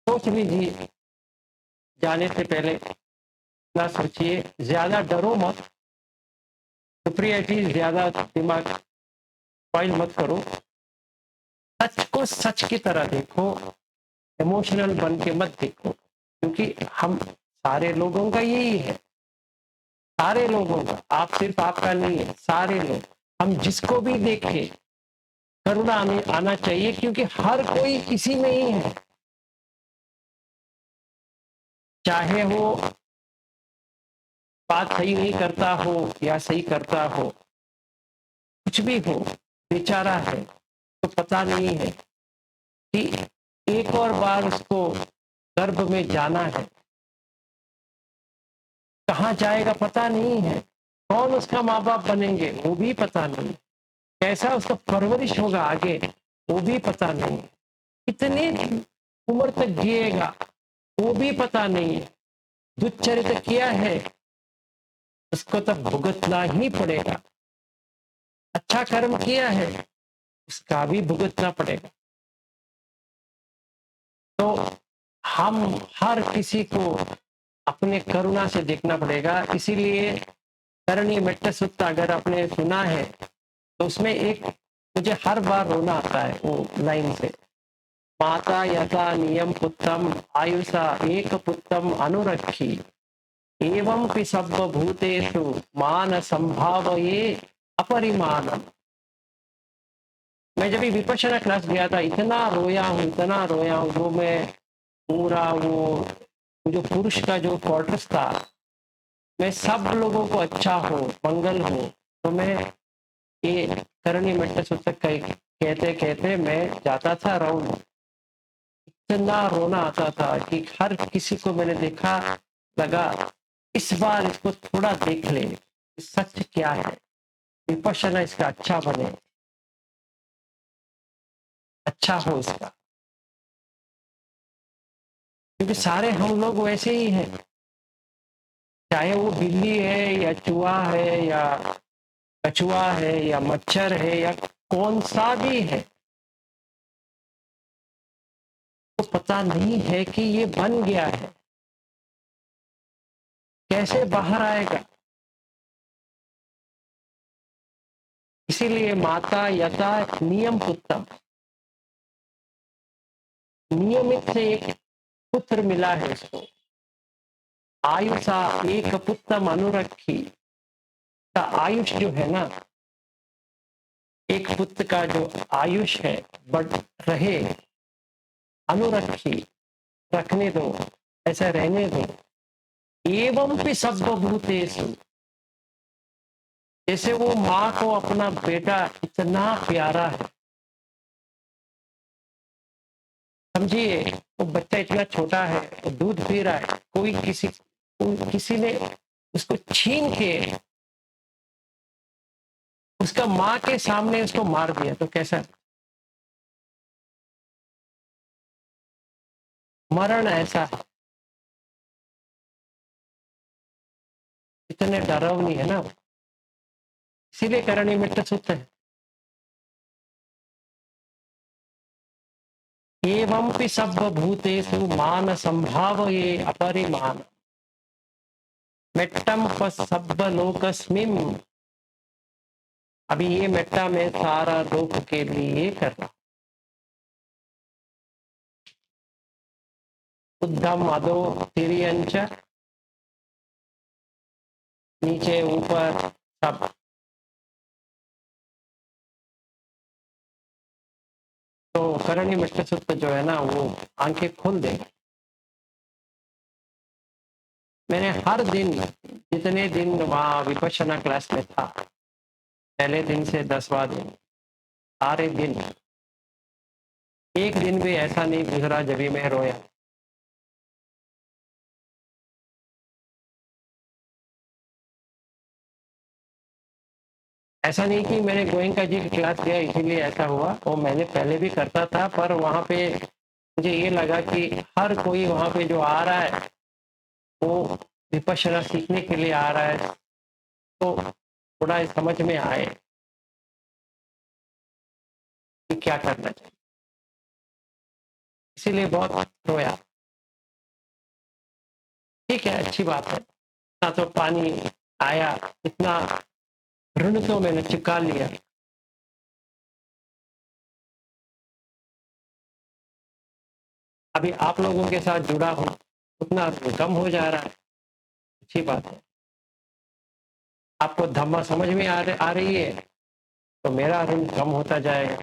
सोच लीजिए, जाने से पहले ना सोचिए, ज्यादा डरो मत, सुप्रियटी ज्यादा दिमाग स्पॉइल मत करो। सच को सच की तरह देखो, इमोशनल बन के मत देखो, क्योंकि हम सारे लोगों का यही है, सारे लोगों का, आप सिर्फ आपका नहीं है, सारे लोग। हम जिसको भी देखें करुणा आना चाहिए, क्योंकि हर कोई किसी में ही है, चाहे वो बात सही नहीं करता हो या सही करता हो, कुछ भी हो, बेचारा है, तो पता नहीं है कि एक और बार उसको गर्भ में जाना है, कहाँ जाएगा पता नहीं है, कौन उसका माँ बाप बनेंगे वो भी पता नहीं, कैसा उसका परवरिश होगा आगे वो भी पता नहीं, कितनी उम्र तक जिएगा वो भी पता नहीं है। दुष्चरित्र किया है उसको तो भुगतना ही पड़ेगा, अच्छा कर्म किया है उसका भी भुगतना पड़ेगा। तो हम हर किसी को अपने करुणा से देखना पड़ेगा। इसीलिए करणी मेट्ट सुत्ता अगर आपने सुना है तो उसमें एक मुझे हर बार रोना आता है वो लाइन से, माता यथा नियम पुत्रम आयुषा एक पुत्रम अनुरक्षी एवं पि सर्वभूतेषु मान संभावये अपरिमाणम। मैं जब विपश्यना क्लास गया था इतना रोया हूँ, इतना रोया हूँ, जो मैं पूरा वो जो पुरुष का जो क्वार्टर्स था, मैं सब लोगों को अच्छा हो, मंगल हो, तो मैं ये करणी मेट्ट सूत्र कहते कहते मैं जाता था राउंड, इतना रोना आता था कि हर किसी को मैंने देखा, लगा इस बार इसको थोड़ा देख ले, सच क्या है, विपश्यना इसका अच्छा बने, अच्छा हो इसका, क्योंकि सारे हम लोग वैसे ही हैं, चाहे वो बिल्ली है या चूहा है या कछुआ है या मच्छर है या कौन सा भी है, तो पता नहीं है कि ये बन गया है, कैसे बाहर आएगा। इसीलिए माता यथा नियम पुत्रम, नियमित से एक पुत्र मिला है उसको, आयुषा एक पुत्रम अनुरक्षी, का आयुष जो है ना, एक पुत्र का जो आयुष है बढ़ रहे, अनुरक्षी रखने दो, ऐसा रहने दो, एवं भी सर्वभूतेषु, जैसे वो माँ को अपना बेटा इतना प्यारा है, समझिए वो बच्चा इतना छोटा है, वो दूध पी रहा है, कोई किसी ने उसको छीन के उसका माँ के सामने उसको मार दिया तो कैसा, मरण ऐसा है। इतने डरावनी है ना, इसीलिए करणी मिट्ट सूत्र है। एवंपि सर्वभूतेषु मान संभावये अपरिमाण मेट्टम सर्वलोकस्मिन्। अभी ये मेट्टा में सारा लोक के लिए कर रहा, उद्धम अधो तिर्यंच, नीचे ऊपर सब। तो करणी मिट्ट सूत्र जो है ना वो आंखें खोल देगा। मैंने हर दिन, जितने दिन वहाँ विपश्यना क्लास में था, पहले दिन से 10वां दिन, सारे दिन एक दिन भी ऐसा नहीं गुजरा जब भी मैं रोया। ऐसा नहीं कि मैंने गोयंका जी की क्लास लिया इसीलिए ऐसा हुआ, वो मैंने पहले भी करता था, पर वहाँ पे मुझे ये लगा कि हर कोई वहाँ पे जो आ रहा है वो विपश्यना सीखने के लिए आ रहा है, तो थोड़ा समझ में आए कि क्या करना चाहिए, इसीलिए बहुत रोया। ठीक है, अच्छी बात है, इतना तो पानी आया, इतना ऋण तो मैंने चुका लिया। अभी आप लोगों के साथ जुड़ा हूं, उतना कम हो जा रहा है, अच्छी बात है। आपको धम्मा समझ में आ रही है तो मेरा ऋण कम होता जाएगा।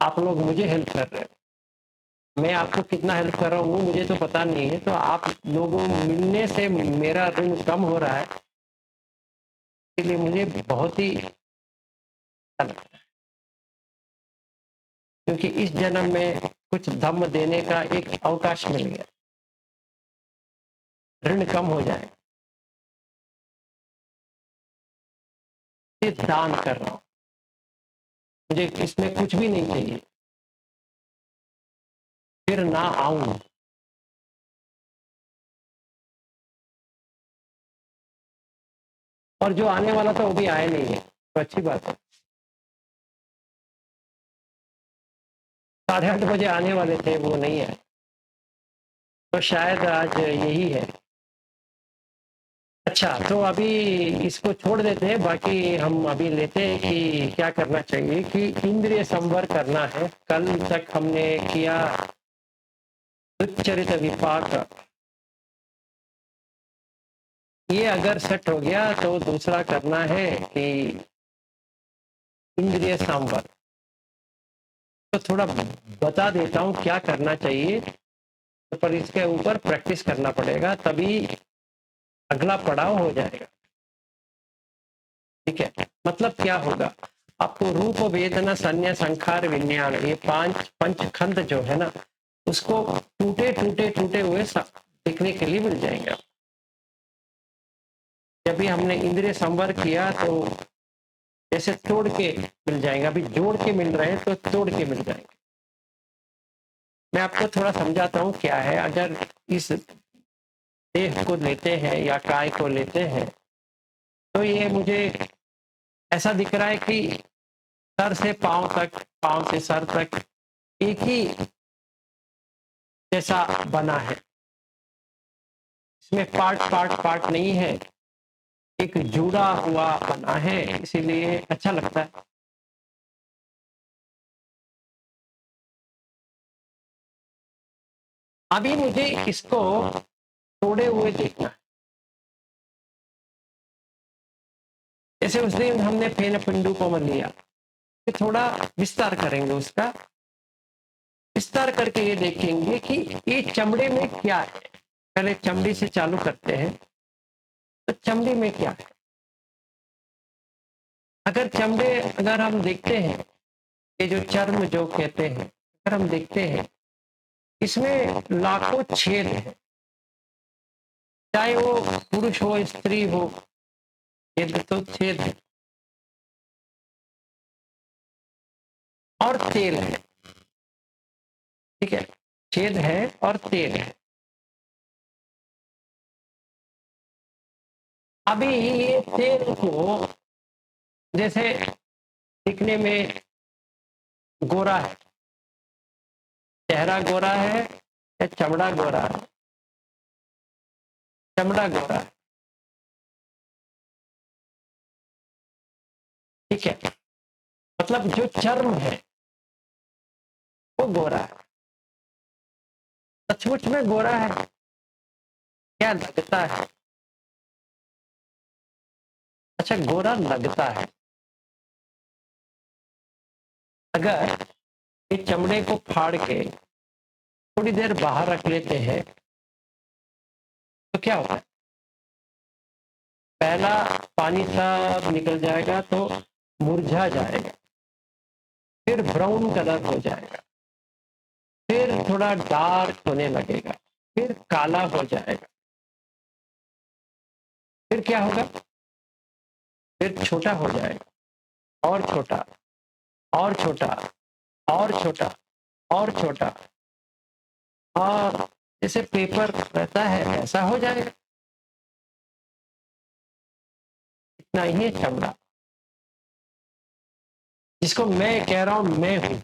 आप लोग मुझे हेल्प कर रहे हो, मैं आपको कितना हेल्प कर रहा हूँ वो मुझे तो पता नहीं है, तो आप लोगों मिलने से मेरा ऋण कम हो रहा है, इसलिए मुझे बहुत ही अच्छा लगता है, क्योंकि इस जन्म में कुछ धम्म देने का एक अवकाश मिल गया, ऋण कम हो जाए। ये दान कर रहा हूँ, मुझे इसमें कुछ भी नहीं चाहिए, फिर ना आऊं। और जो आने वाला था वो भी आया नहीं है, तो अच्छी बात है। 8:30 बजे आने वाले थे, वो नहीं आए, तो शायद आज यही है। अच्छा, तो अभी इसको छोड़ देते हैं, बाकी हम अभी लेते हैं कि क्या करना चाहिए, कि इंद्रिय संवर करना है। कल तक हमने किया दुच्चरित विपाक, ये अगर सेट हो गया तो दूसरा करना है कि इंद्रिय संवर। तो थोड़ा बता देता हूँ क्या करना चाहिए, पर इसके ऊपर प्रैक्टिस करना पड़ेगा, तभी अगला पड़ाव हो जाएगा। ठीक है, मतलब क्या होगा, आपको रूप वेदना संज्ञा संखार विज्ञान, ये 5 पंचखंड जो है ना, उसको टूटे टूटे टूटे हुए देखने के लिए मिल जाएंगे। जब भी हमने इंद्रिय संवर किया तो जैसे तोड़ के मिल जाएंगे, अभी जोड़ के मिल रहे हैं तो तोड़ के मिल जाएंगे। मैं आपको थोड़ा समझाता हूँ क्या है। अगर इस देह को लेते हैं या काय को लेते हैं, तो ये मुझे ऐसा दिख रहा है कि सर से पांव तक, पांव से सर तक एक ही जैसा बना है, इसमें पार्ट पार्ट पार्ट नहीं है, एक जुड़ा हुआ बना है, इसीलिए अच्छा लगता है। अभी मुझे इसको तोड़े हुए देखना है। जैसे उस दिन हमने फेन पिंडू को लिया, तो थोड़ा विस्तार करेंगे, उसका विस्तार करके ये देखेंगे कि ये चमड़े में क्या है। पहले चमड़ी से चालू करते हैं, तो चमड़ी में क्या है। अगर चमड़े, अगर हम देखते हैं, ये जो चर्म जो कहते हैं, अगर हम देखते हैं इसमें लाखों छेद है, चाहे वो पुरुष हो स्त्री हो, छेद तो छेद है, और तेल है। ठीक है, छेद है और तेल है। अभी ये तेल को जैसे दिखने में गोरा है, चेहरा गोरा है या चमड़ा गोरा है? चमड़ा गोरा है, ठीक है। मतलब जो चर्म है वो गोरा है। सचमुच में गोरा है, क्या लगता है? अच्छा, गोरा लगता है। अगर ये चमड़े को फाड़ के थोड़ी देर बाहर रख लेते हैं तो क्या होता है? पहला पानी सब निकल जाएगा तो मुरझा जाएगा, फिर ब्राउन कलर हो जाएगा, फिर थोड़ा डार्क होने लगेगा, फिर काला हो जाएगा, फिर क्या होगा? फिर छोटा हो जाएगा, और छोटा, और छोटा, और छोटा, और छोटा, और जैसे पेपर रहता है ऐसा हो जाएगा। इतना ही है चमड़ा, जिसको मैं कह रहा हूं मैं हूं,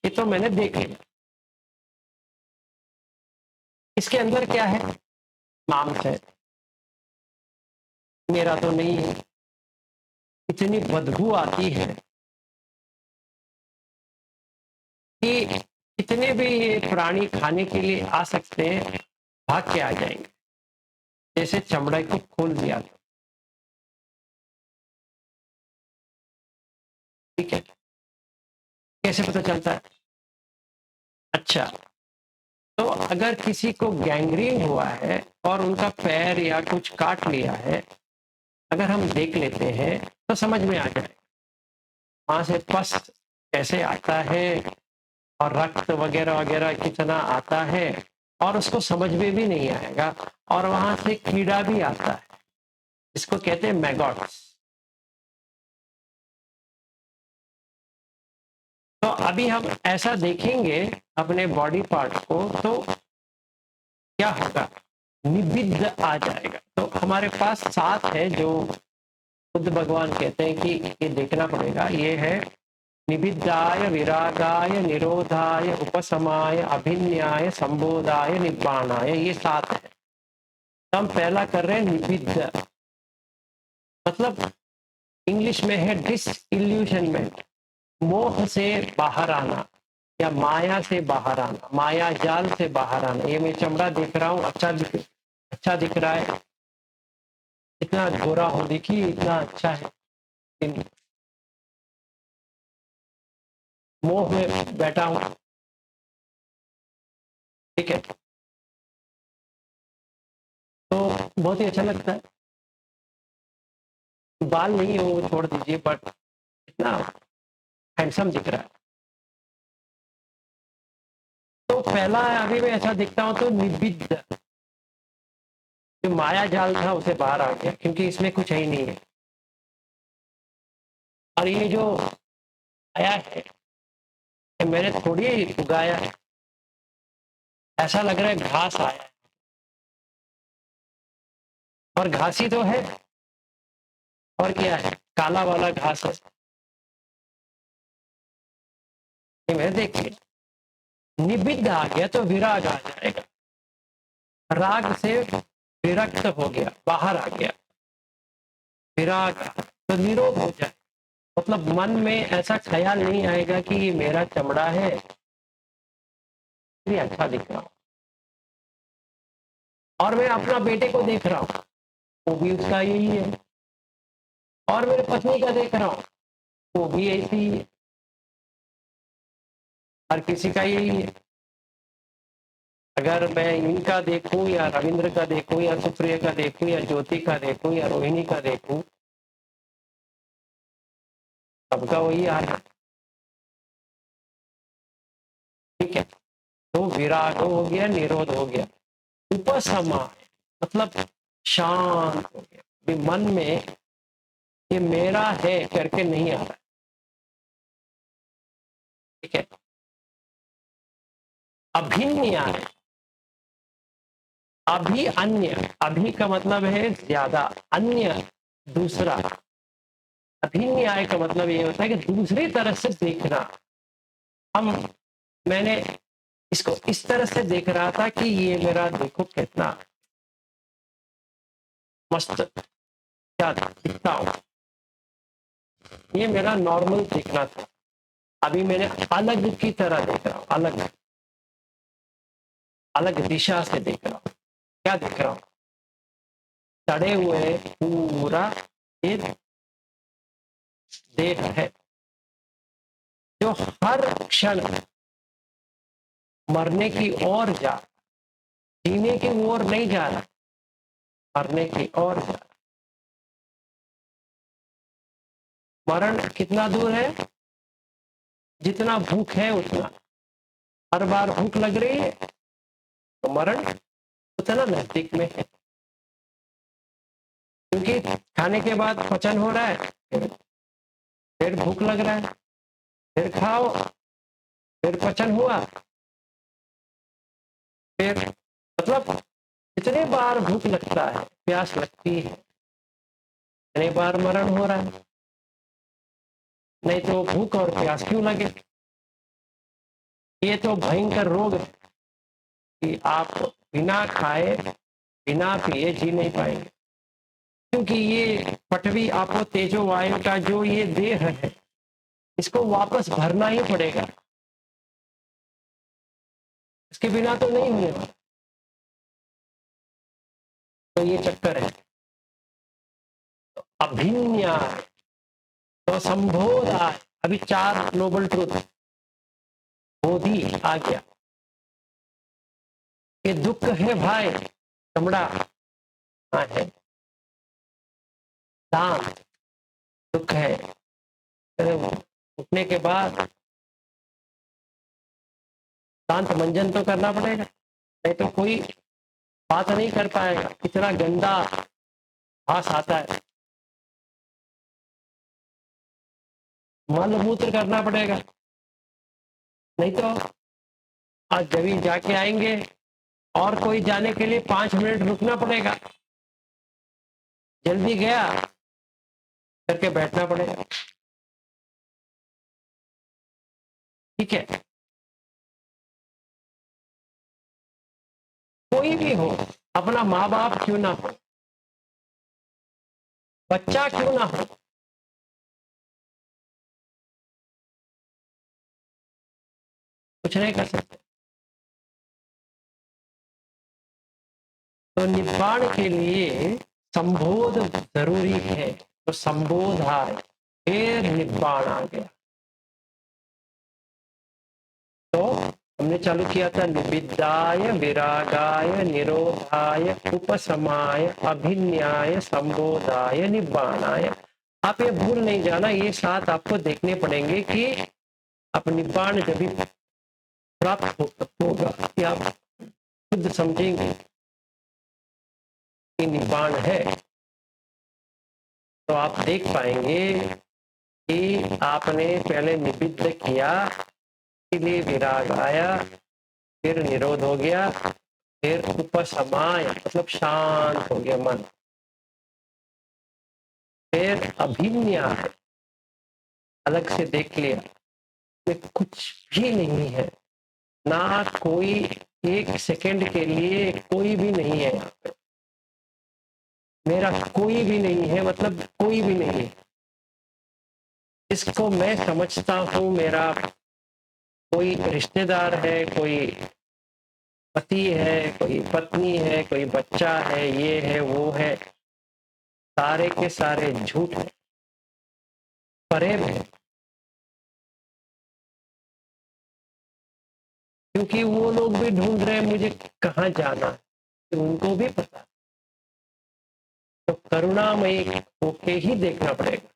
ये तो मैंने देख लिया। इसके अंदर क्या है? मांस है, मेरा तो नहीं है। इतनी बदबू आती है कि कितने भी ये प्राणी खाने के लिए आ सकते हैं, भाग के आ जाएंगे। जैसे चमड़े को खोल दिया था, ठीक है। कैसे पता चलता है? अच्छा, तो अगर किसी को गैंग्रीन हुआ है और उनका पैर या कुछ काट लिया है, अगर हम देख लेते हैं तो समझ में आ जाए वहां से पस कैसे आता है और रक्त वगैरह वगैरह कितना आता है, और उसको समझ में भी नहीं आएगा। और वहां से कीड़ा भी आता है, इसको कहते हैं मैगॉट्स। तो अभी हम ऐसा देखेंगे अपने बॉडी पार्ट को तो क्या होगा? निबिद्ध आ जाएगा। तो हमारे पास 7 है जो बुद्ध भगवान कहते हैं कि ये देखना पड़ेगा। ये है निबिद्धाय, विरागाय, निरोधाय, उपशमाय, अभिन्याय, संबोधाय, निब्बाणाय, ये 7 है। तो हम पहला कर रहे हैं निबिद्ध, मतलब इंग्लिश में है डिसइल्यूशनमेंट, मोह से बाहर आना या माया से बाहर आना, माया जाल से बाहर आना। ये मैं चमड़ा देख रहा हूँ, अच्छा दिख रहा है, इतना गोरा हो, देखिए इतना अच्छा है, लेकिन मोह में बैठा हूं, ठीक है। तो बहुत ही अच्छा लगता है। बाल नहीं हो वो छोड़ दीजिए, बट इतना हैंडसम दिख रहा है। तो पहला अभी मैं ऐसा दिखता हूं तो निबिद्ध, जो माया जाल था उसे बाहर आ गया, क्योंकि इसमें कुछ है ही नहीं है। और ये जो आया है ये मैंने थोड़ी ही उगाया है, ऐसा लग रहा है घास आया है, और घास ही तो है, और क्या है? काला वाला घास है। ये मैंने देख लिया। निबिद्ध आ गया तो विराग आ जाएगा, राग से विरक्त हो गया, बाहर आ गया, विराग तो निरोध हो जाए। मतलब मन में ऐसा ख्याल नहीं आएगा कि ये मेरा चमड़ा है, ये अच्छा दिख रहा हूं। और मैं अपना बेटे को देख रहा हूँ, वो भी उसका यही है, और मेरे पत्नी का देख रहा हूँ, वो भी ऐसी ही है, हर किसी का यही है। अगर मैं इनका देखूं या रविंद्र का देखूं या सुप्रिया का देखूं या ज्योति का देखूं या रोहिणी का देखूं, सबका वही हाल है, ठीक है। तो विराग हो गया, निरोध हो गया, उपशमाय मतलब शांत हो गया। अभी मन में ये मेरा है करके नहीं आ रहा है, ठीक है। अभिन्याय, अभी अन्य, अभी का मतलब है ज्यादा, अन्य दूसरा, अभिन्याय का मतलब ये होता है कि दूसरी तरह से देखना। हम मैंने इसको इस तरह से देख रहा था कि ये मेरा देखो कितना मस्त क्या दिखता हूं, ये मेरा नॉर्मल देखना था। अभी मैंने अलग की तरह देख रहा हूं, अलग अलग दिशा से देख रहा हूं। क्या देख रहा हूं? चढ़े हुए पूरा ये देह है जो हर क्षण मरने की ओर जा, जीने की ओर नहीं जा रहा, मरने की ओर जा रहा। मरण कितना दूर है? जितना भूख है उतना। हर बार भूख लग रही है तो मरण उतना नजदीक में है, क्योंकि खाने के बाद पचन हो रहा है, फिर भूख लग रहा है, फिर खाओ, फिर पचन हुआ, फिर मतलब कितने बार भूख लगता है, प्यास लगती है, कितने बार मरण हो रहा है। नहीं तो भूख और प्यास क्यों लगे? ये तो भयंकर रोग है कि आप बिना खाए बिना पिए जी नहीं पाएंगे, क्योंकि ये पटवी आपो तेजो वायु का जो ये देह है, इसको वापस भरना ही पड़ेगा, इसके बिना तो नहीं होने वाला। तो ये चक्कर है। अभिन्याय तो संबोधाय, अभी 4 नोबल ट्रूथ बोधि आ गया। ये दुख है भाई, चमड़ा है, दांत दुख है, उठने के बाद दांत मंजन तो करना पड़ेगा, नहीं तो कोई बात नहीं कर पाएगा, इतना गंदा भास आता है। मल मूत्र करना पड़ेगा, नहीं तो आज जब जाके आएंगे और कोई जाने के लिए 5 मिनट रुकना पड़ेगा, जल्दी गया करके बैठना पड़ेगा। ठीक है, कोई भी हो, अपना माँ बाप क्यों ना हो, बच्चा क्यों ना हो, कुछ नहीं कर सकते। तो निब्बाण के लिए संबोध जरूरी है, तो संबोध आए फिर निब्बाण आ गया। तो हमने चालू किया था निबिद्धाय विरागाय निरोधाय उपशमाय अभिन्याय संबोधाय निब्बाणाय। आप ये भूल नहीं जाना, ये 7 आपको देखने पड़ेंगे कि आप निब्बाण जब भी प्राप्त होगा कि आप खुद समझेंगे कि निब्बाण है, तो आप देख पाएंगे कि आपने पहले निबिद्ध किया, इसलिए विराग आया, फिर निरोध हो गया, फिर उपशमाय मतलब शांत हो गया मन, फिर अभिन्याय अलग से देख लिया कि कुछ भी नहीं है, ना कोई 1 सेकंड के लिए कोई भी नहीं है यहाँ पे, मेरा कोई भी नहीं है, मतलब कोई भी नहीं है। इसको मैं समझता हूँ मेरा कोई रिश्तेदार है, कोई पति है, कोई पत्नी है, कोई बच्चा है, ये है वो है, सारे के सारे झूठ है, फरेब है, क्योंकि वो लोग भी ढूंढ रहे हैं मुझे कहाँ जाना है, तो उनको भी पता है। तो करुणामयी होके ही देखना पड़ेगा,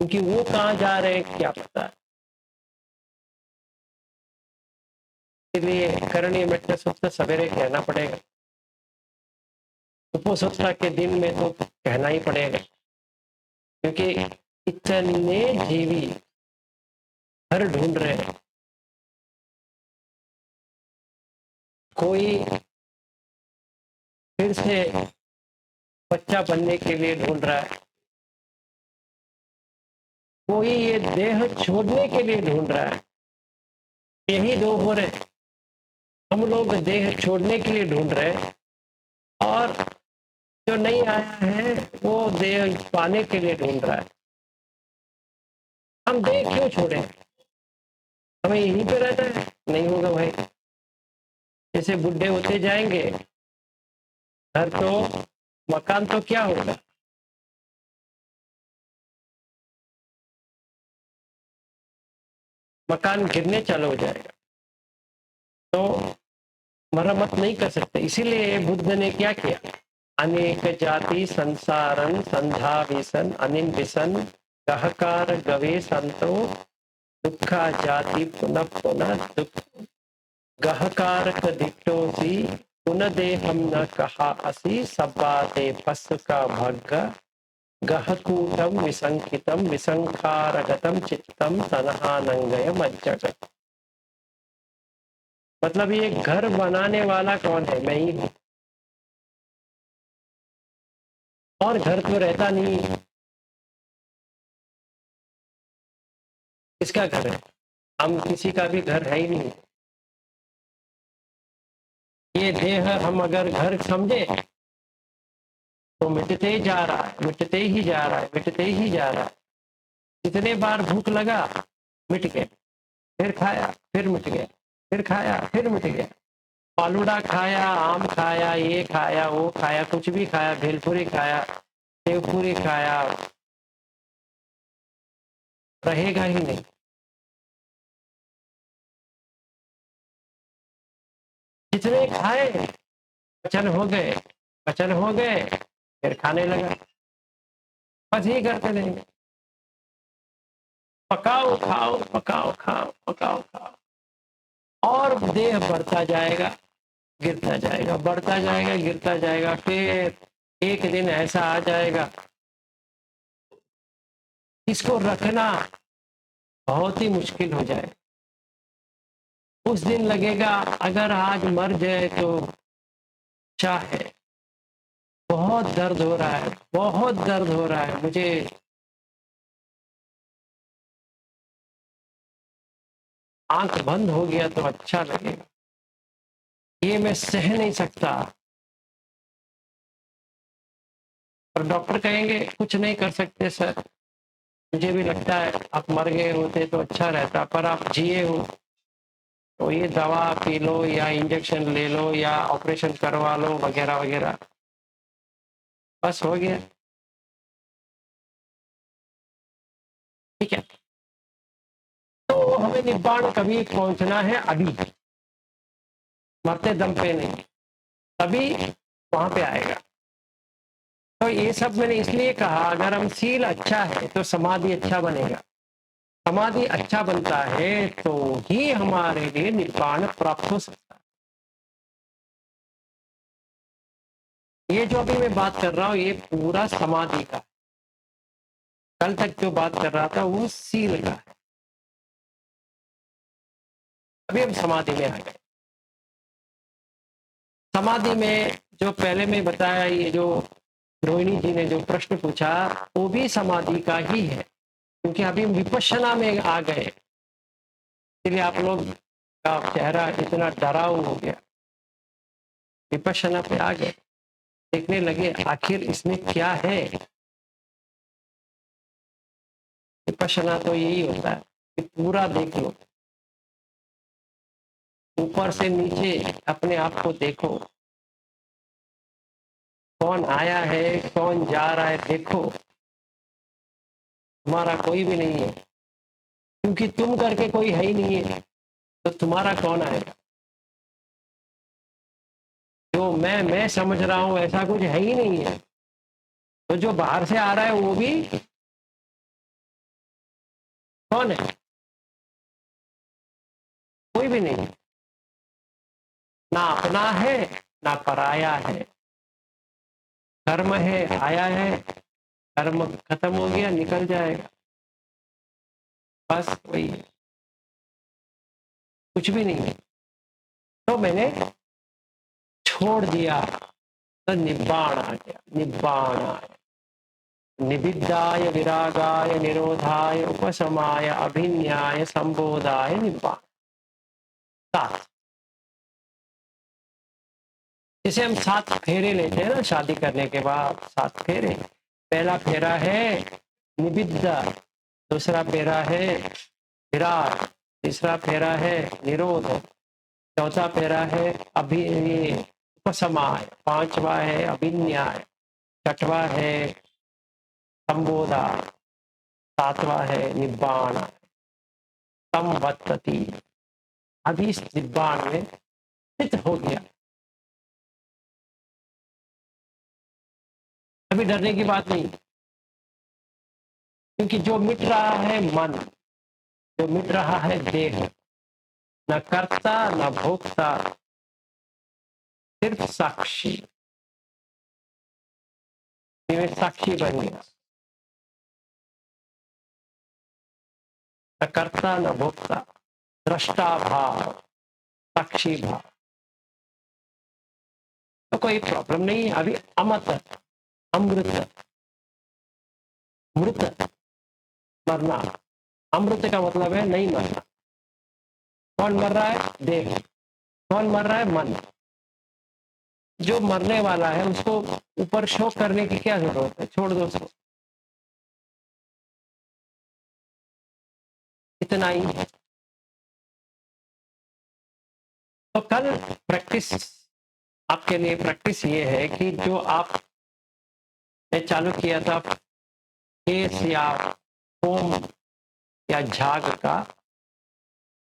क्योंकि वो कहाँ जा रहे हैं क्या पता है। इसलिए करणीय मेट्य सूत्र सवेरे कहना पड़ेगा, उपोसत्ता के दिन में तो कहना ही पड़ेगा, क्योंकि इतने जीवी घर ढूंढ रहे हैं। कोई फिर से बच्चा बनने के लिए ढूंढ रहा है, कोई ये देह छोड़ने के लिए ढूंढ रहा है। यही दो हो रहे, हम लोग देह छोड़ने के लिए ढूंढ रहे हैं और जो नहीं आया है वो देह पाने के लिए ढूंढ रहा है। हम देह क्यों छोड़े, हमें यहीं पे रहना है? नहीं होगा भाई, जैसे बुढ़े होते जाएंगे घर तो मकान तो क्या होगा, मकान गिरने चालू हो जाएगा, तो मरम्मत नहीं कर सकते। इसीलिए बुद्ध ने क्या किया, अनेक जाति संसारन संधा विसन अनिन विसन गहकार गवे संतो दुखा जाति पुनः पुनः दुख गहकार दिट्टोसी पुनः देहम न कहा असी सब्बाते पस्सु का भग्ग गहकूटम विसंकितम विसंखारगतम चित्तम तनहानंगय मज्जगत। मतलब ये घर बनाने वाला कौन है, मैं ही हूँ, और घर तो रहता नहीं, किसका घर है, हम किसी का भी घर है ही नहीं। ये देह हम अगर घर समझे तो मिटते ही जा रहा है, मिटते ही जा रहा है, मिटते ही जा रहा है। कितने बार भूख लगा, मिट गया, फिर खाया फिर मिट गया, फिर खाया फिर मिट गया। फालूदा खाया, आम खाया, ये खाया वो खाया, कुछ भी खाया, भेलपुरी खाया, सेवपुरी खाया, रहेगा ही नहीं। जितने खाए पचन हो गए, पचन हो गए, फिर खाने लगा, बस यही करते रहेंगे, पकाओ खाओ पकाओ खाओ पकाओ खाओ, और देह बढ़ता जाएगा गिरता जाएगा, बढ़ता जाएगा गिरता जाएगा। फिर एक दिन ऐसा आ जाएगा इसको रखना बहुत ही मुश्किल हो जाए। उस दिन लगेगा अगर आज मर जाए तो अच्छा है, बहुत दर्द हो रहा है, बहुत दर्द हो रहा है, मुझे आंख बंद हो गया तो अच्छा लगेगा, ये मैं सह नहीं सकता। और डॉक्टर कहेंगे कुछ नहीं कर सकते सर, मुझे भी लगता है आप मर गए होते तो अच्छा रहता, पर आप जिए हो तो ये दवा पी लो या इंजेक्शन ले लो या ऑपरेशन करवा लो वगैरह वगैरह, बस हो गया। ठीक है, तो हमें निब्बाण कभी पहुंचना है अभी, मरते दम पे नहीं, तभी वहां पे आएगा। तो ये सब मैंने इसलिए कहा, अगर हम सील अच्छा है तो समाधि अच्छा बनेगा, समाधि अच्छा बनता है तो ही हमारे लिए निब्बाण प्राप्त हो सकता है। ये जो अभी मैं बात कर रहा हूँ ये पूरा समाधि का, कल तक जो बात कर रहा था वो सील का है। अभी हम समाधि में आ गए। समाधि में जो पहले मैं बताया, ये जो रोहिणी जी ने जो प्रश्न पूछा वो भी समाधि का ही है, क्योंकि अभी हम विपश्यना में आ गए, इसलिए आप लोग का चेहरा इतना डराव हो गया। विपश्यना पे आ गए, देखने लगे आखिर इसमें क्या है। विपश्यना तो यही होता है कि पूरा देख लो, ऊपर से नीचे अपने आप को देखो, कौन आया है कौन जा रहा है देखो, तुम्हारा कोई भी नहीं है, क्योंकि तुम करके कोई है ही नहीं है, तो तुम्हारा कौन आएगा। जो मैं समझ रहा हूं ऐसा कुछ है ही नहीं है, तो जो बाहर से आ रहा है वो भी कौन है, कोई भी नहीं, ना अपना है ना पराया है। कर्म है आया है, कर्म खत्म हो गया निकल जाएगा, बस वही है, कुछ भी नहीं है। तो मैंने छोड़ दिया, तो निब्बाण आ गया, निब्बाण आया। निबिद्धाय विरागाय निरोधाय उपशमाय अभिन्याय संबोधाय निब्बाण। सात, जिसे हम 7 फेरे लेते हैं ना शादी करने के बाद, 7 फेरे। पहला फेरा है निबिद्धा, दूसरा फेरा है विराग, तीसरा फेरा है निरोध, चौथा फेरा है उपशमाय, पांचवा है अभिन्याय, छठवा है संबोधा, सातवा है निब्बाण। संवत्तति, अभी इस निब्बाण में स्थित हो गया। अभी डरने की बात नहीं, क्योंकि जो मिट रहा है मन, जो मिट रहा है देह, न कर्ता न भोक्ता, सिर्फ साक्षी। ये साक्षी बन गया, न कर्ता न भोक्ता, दृष्टा भाव, साक्षी भाव। तो कोई प्रॉब्लम नहीं है। अभी अमत, अमृत, मृत, मरना। अमृत का मतलब है नहीं मरना। कौन मर रहा है? देह। कौन मर रहा है? मन। जो मरने वाला है उसको ऊपर शोक करने की क्या जरूरत है? छोड़ दो उसको, इतना ही है। तो कल प्रैक्टिस, आपके लिए प्रैक्टिस ये है कि जो आपने चालू किया था केस या फोम या झाग का,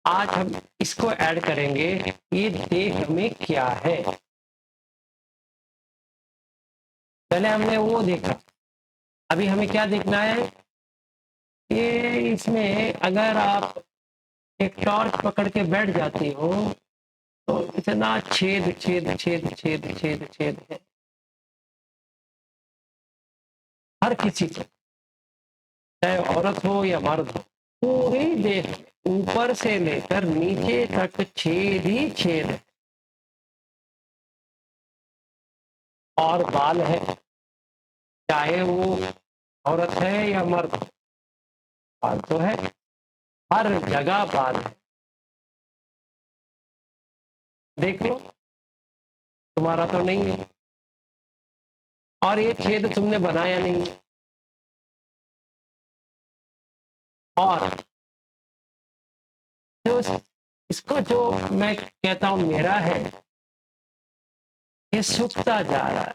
आज हम इसको ऐड करेंगे। ये देह में क्या है? पहले हमने वो देखा, अभी हमें क्या देखना है? ये इसमें अगर आप एक टॉर्च पकड़ के बैठ जाती हो तो इतना छेद छेद छेद छेद छेद छेद है हर किसी को, चाहे औरत हो या मर्द हो। पूरी देह में ऊपर से लेकर नीचे तक छेद ही छेद है। और बाल है, चाहे वो औरत है या मर्द हो, बाल तो है, हर जगह बाल है। देख लो, तुम्हारा तो नहीं है, और ये छेद तुमने बनाया नहीं। और जो इसको जो मैं कहता हूं मेरा है, ये सूखता जा रहा है।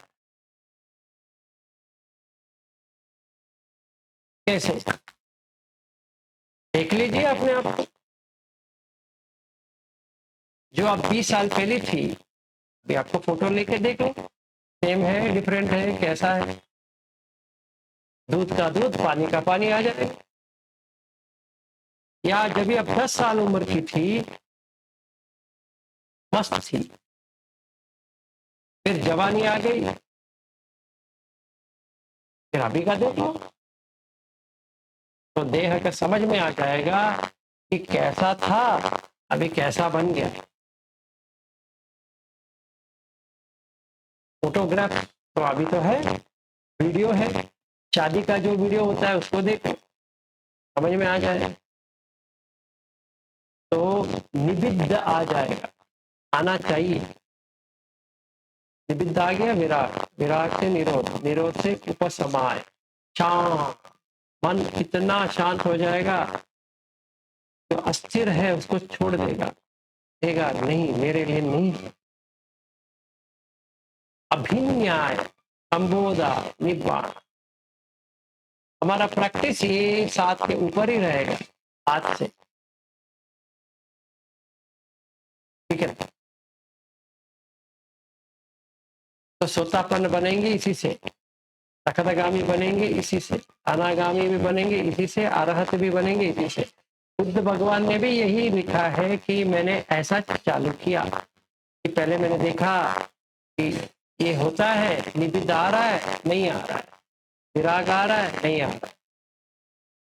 कैसे? देख लीजिए अपने आप को, जो आप 20 साल पहले थी, अभी आपको फोटो लेके देख लो, सेम है डिफरेंट है, कैसा है? दूध का दूध, पानी का पानी आ जाएगा। या जब भी आप 10 साल उम्र की थी, मस्त थी, फिर जवानी आ गई, फिर अभी का देख लो, तो देह का समझ में आ जाएगा कि कैसा था, अभी कैसा बन गया। फोटोग्राफ तो अभी तो है, वीडियो है, शादी का जो वीडियो होता है उसको देखो, समझ में आ जाएगा। तो निबिद्ध आ जाएगा, आना चाहिए। निबिद्ध आ गया, विराग, विराग से निरोध, निरोध से उपशमाय, शांत। मन इतना शांत हो जाएगा, जो अस्थिर है उसको छोड़ देगा, देगा नहीं, मेरे लिए नहीं है। अभिन्याय, संबोधा, निब्बाण। हमारा प्रैक्टिस ये 7 के ऊपर ही रहेगा आज से, ठीक है? तो सोतापन्न बनेंगे इसी से, तखतगामी बनेंगे इसी से, अनागामी भी बनेंगे इसी से, अरहत भी बनेंगे इसी से। बुद्ध भगवान ने भी यही लिखा है कि मैंने ऐसा चालू किया कि पहले मैंने देखा कि ये होता है, निबिद्ध आ रहा है, नहीं आ रहा है, विराग आ रहा है, नहीं आ रहा है,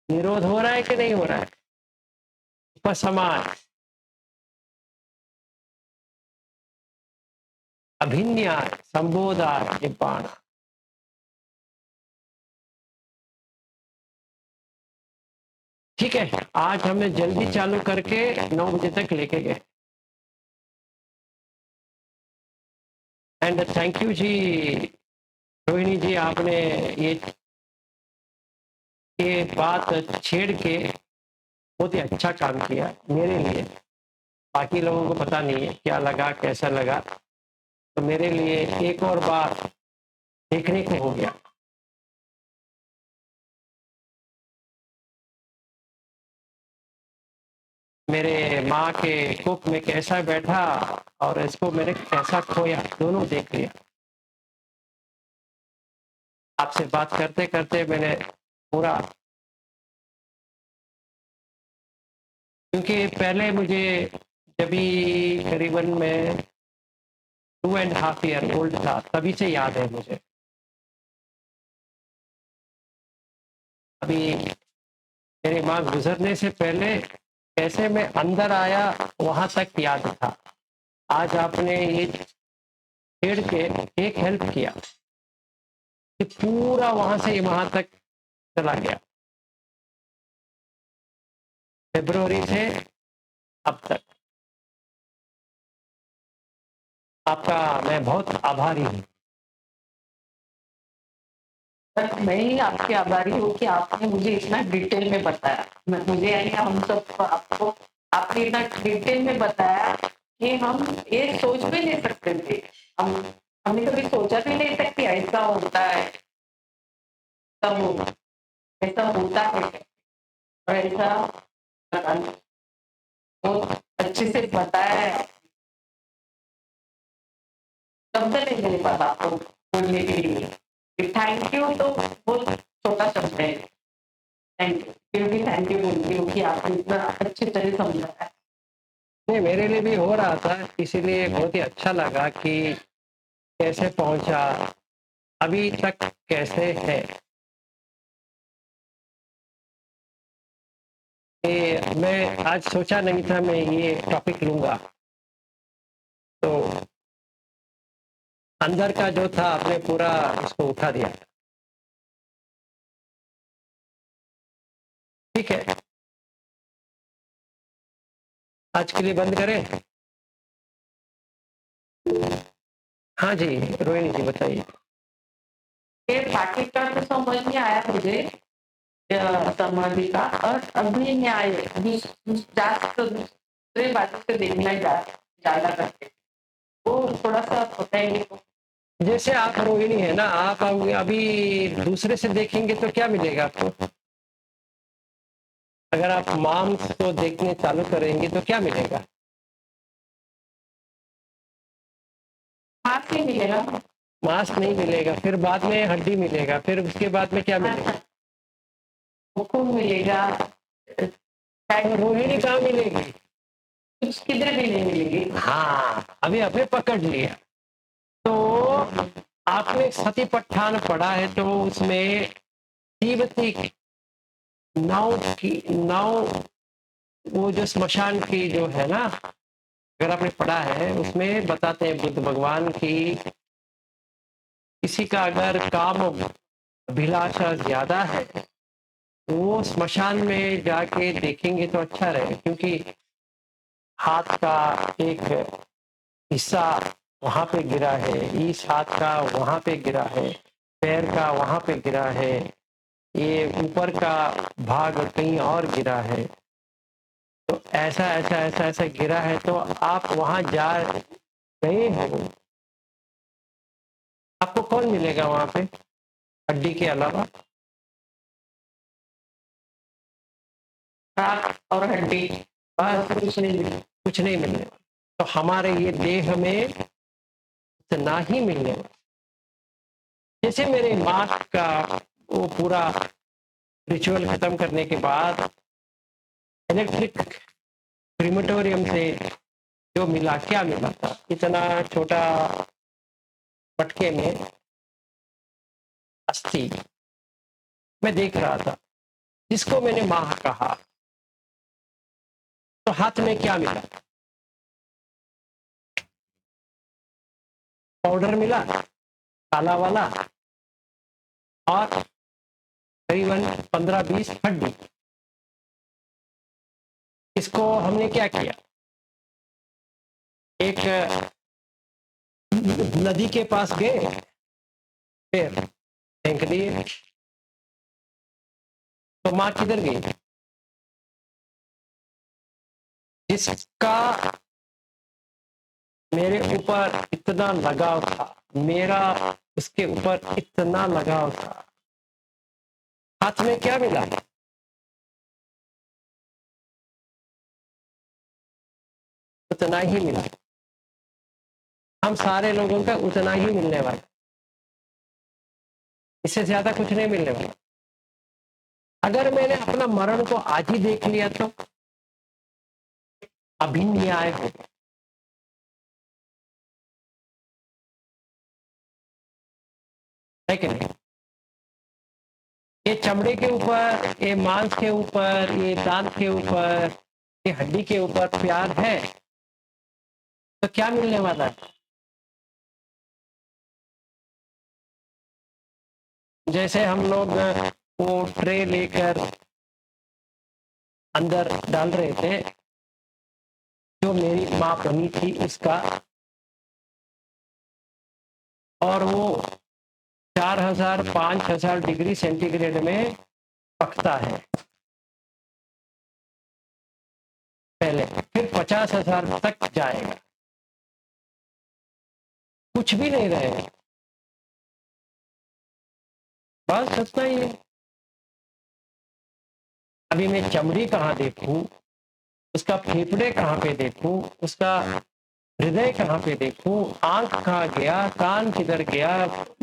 निरोध हो रहा है कि नहीं हो रहा है, उपशमाय, अभिन्याय संबोधाय निब्बाण। ठीक है, आज हमने जल्दी चालू करके 9 बजे तक लेके गए। एंड थैंक यू जी रोहिणी जी, आपने ये बात छेड़ के बहुत ही अच्छा काम किया मेरे लिए। बाकी लोगों को पता नहीं है क्या लगा, कैसा लगा, तो मेरे लिए एक और बार देखने को हो गया। मेरे माँ के कुक में कैसा बैठा और इसको मैंने कैसा खोया, दोनों देख लिया। आपसे बात करते करते मैंने पूरा, क्योंकि पहले मुझे जब भी करीबन मैं 2.5 ईयर ओल्ड था तभी से याद है मुझे। अभी मेरी माँ गुजरने से पहले कैसे मैं अंदर आया वहां तक याद था। आज आपने ये छेड़ के एक हेल्प किया कि पूरा वहां से वहां तक चला गया, फरवरी से अब तक। आपका मैं बहुत आभारी हूँ। बस मैं ही आपके आभारी हूँ कि आपने मुझे इतना डिटेल में बताया। मुझे यानी हम सब आपको आपने इतना डिटेल में बताया कि हम ये सोच भी नहीं सकते थे। हम हमने कभी सोचा भी नहीं था कि ऐसा होता है, तब ऐसा होता है और ऐसा बहुत अच्छे से बताया है। शब्द नहीं मेरे पास आपको बोलने के लिए। थैंक यू तो बहुत छोटा शब्द है। थैंक यू, फिर भी थैंक यू बोलती हूँ कि आपने इतना अच्छी तरह समझाया। नहीं, मेरे लिए भी हो रहा था, इसीलिए बहुत ही अच्छा लगा कि कैसे पहुंचा, अभी तक कैसे है। ये मैं आज सोचा नहीं था मैं ये टॉपिक लूंगा, तो अंदर का जो था आपने पूरा इसको उठा दिया। ठीक है, आज के लिए बंद करें। हाँ जी रोहिणी जी बताइए। ये बाकी का तो समझ नहीं आया मुझे, समाधि का और अभी न्याय दूसरे बातों से देखना ज्यादा करके वो थोड़ा सा बताएंगे तो। जैसे आप रोहिणी है ना, आप अभी दूसरे से देखेंगे तो क्या मिलेगा आपको? अगर आप मांस को देखने चालू करेंगे तो क्या मिलेगा? हाथ से मिलेगा, मांस नहीं मिलेगा, फिर बाद में हड्डी मिलेगा, फिर उसके बाद में क्या मिलेगा? खून मिलेगा, रोहिणी कहाँ मिलेगी? कुछ किधर भी नहीं मिलेगी। हाँ, अभी आपने पकड़ लिया। तो आपने सती पट्ठान पढ़ा है, तो उसमें जीवती नाव वो जो स्मशान की जो है ना, अगर आपने पढ़ा है उसमें बताते हैं बुद्ध भगवान की किसी का अगर काम अभिलाषा ज्यादा है तो वो स्मशान में जाके देखेंगे तो अच्छा रहे, क्योंकि हाथ का एक हिस्सा वहां पे गिरा है, इस हाथ का वहां पे गिरा है, पैर का वहां पे गिरा है, ये ऊपर का भाग कहीं और गिरा है। तो ऐसा ऐसा ऐसा ऐसा गिरा है, तो आप वहां जा रहे हो, आपको कौन मिलेगा वहां पे हड्डी के अलावा? हाथ और हड्डी, बस कुछ नहीं मिलेगा। कुछ नहीं मिलने वाला। तो हमारे ये देह में इतना ही मिलने वाला। जैसे मेरे माँ का वो पूरा रिचुअल खत्म करने के बाद इलेक्ट्रिक क्रीमेटोरियम से जो मिला, क्या मिला था, इतना छोटा मटके में अस्थि मैं देख रहा था, जिसको मैंने माँ कहा। तो हाथ में क्या मिला? पाउडर मिला काला वाला और करीबन 15-20 हड्डी। इसको हमने क्या किया, एक नदी के पास गए, फिर फेंक दिए। तो माँ किधर गई? जिसका मेरे ऊपर इतना लगाव था, मेरा उसके ऊपर इतना लगाव था, हाथ में क्या मिला? उतना ही मिला। हम सारे लोगों का उतना ही मिलने वाला, इससे ज्यादा कुछ नहीं मिलने वाला। अगर मैंने अपना मरण को आज ही देख लिया तो अभिन्न न्याय हो गया। है कि नहीं? ये चमड़े के ऊपर, ये मांस के ऊपर, ये दांत के ऊपर, ये हड्डी के ऊपर प्यार है तो क्या मिलने वाला है? जैसे हम लोग वो ट्रे लेकर अंदर डाल रहे थे, जो मेरी माँ बनी थी उसका, और वो 4000-5000 डिग्री सेंटीग्रेड में पकता है पहले, फिर 50,000 तक जाएगा, कुछ भी नहीं रहेगा, बस इतना ही है। अभी मैं चमड़ी कहाँ देखूं, उसका फेफड़े कहाँ पे देखूं, उसका हृदय कहाँ पे देखूं, आंख कहाँ गया, कान किधर गया,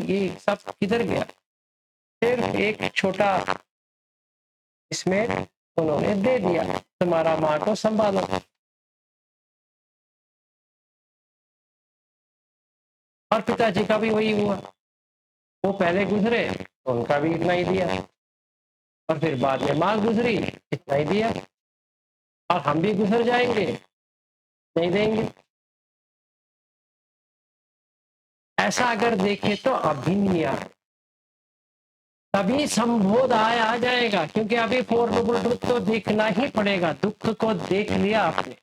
ये सब किधर गया? सिर्फ एक छोटा इसमें उन्होंने दे दिया, तुम्हारा माँ को संभालो। और पिताजी का भी वही हुआ, वो पहले गुजरे, उनका भी इतना ही दिया, और फिर बाद में माँ गुजरी, इतना ही दिया, और हम भी गुजर जाएंगे, नहीं देंगे। ऐसा अगर देखें तो अभिन्न न्याय, तभी संबोधाय आ जाएगा, क्योंकि अभी फोर नोबल ट्रुथ तो देखना ही पड़ेगा। दुख को देख लिया आपने,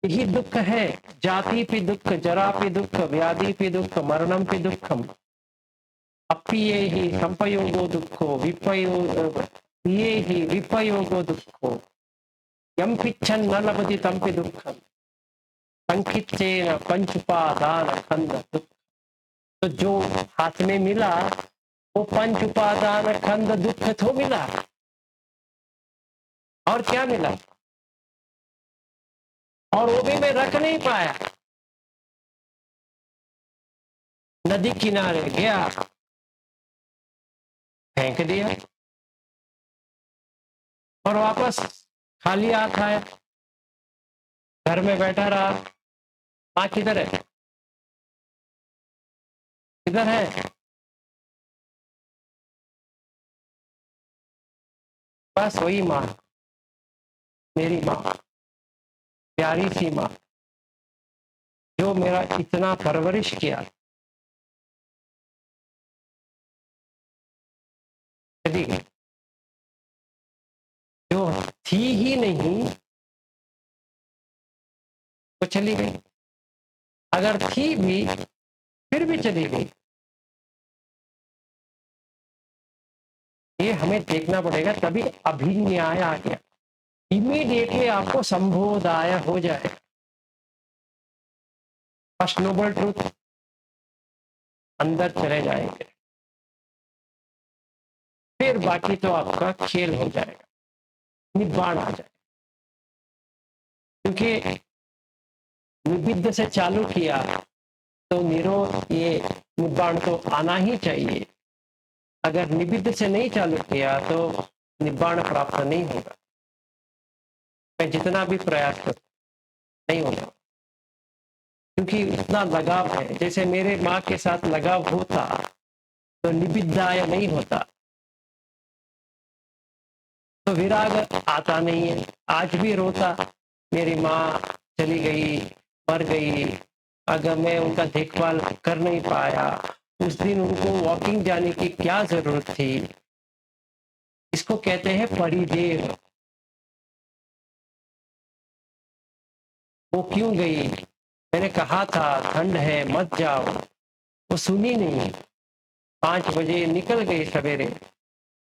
यही दुख है, जाति पे दुख, जरा पे दुख, व्याधि पे दुख, मरणम पे दुखम, अप्पिये ही संपयोगो दुखो ये ही विपयोगो दुखो, यम पिच्छन न लभति तम पे दुखम, संकिच्चेन पंचुपादान खंड दुख। तो जो हाथ में मिला वो पंच उपादान खंड दुख तो मिला, और क्या मिला? और वो भी मैं रख नहीं पाया, नदी किनारे गया, फेंक दिया, और वापस खाली हाथ आया, घर में बैठा रहा। माँ किधर है? किधर है? बस वही माँ, मेरी माँ, प्यारी सी माँ, जो मेरा इतना परवरिश किया, चली गई। जो थी ही नहीं वो चली गई, अगर थी भी फिर भी चली गई। ये हमें देखना पड़ेगा, तभी अभिन्याय आ गया, इमीडिएटली आपको संबोधाय हो जाए। फर्स्ट नोबल ट्रूथ अंदर चले जाएंगे, फिर बाकी तो आपका खेल हो जाएगा, निब्बाण आ जाएगा। क्योंकि निबिद्ध से चालू किया तो निरोध, ये निब्बाण तो आना ही चाहिए। अगर निबिद्ध से नहीं चालू किया तो निब्बाण प्राप्त नहीं होगा। मैं जितना भी प्रयास करूं नहीं होगा, क्योंकि इतना लगाव है। जैसे मेरे माँ के साथ लगाव होता तो निबिद्धाय नहीं होता, तो विराग आता नहीं है। आज भी रोता, मेरी माँ चली गई, मर गई, अगर मैं उनका देखभाल कर नहीं पाया, उस दिन उनको वॉकिंग जाने की क्या जरूरत थी। इसको कहते हैं परिदेव। वो क्यों गई? मैंने कहा था ठंड है मत जाओ, वो सुनी नहीं। 5 बजे निकल गई सवेरे,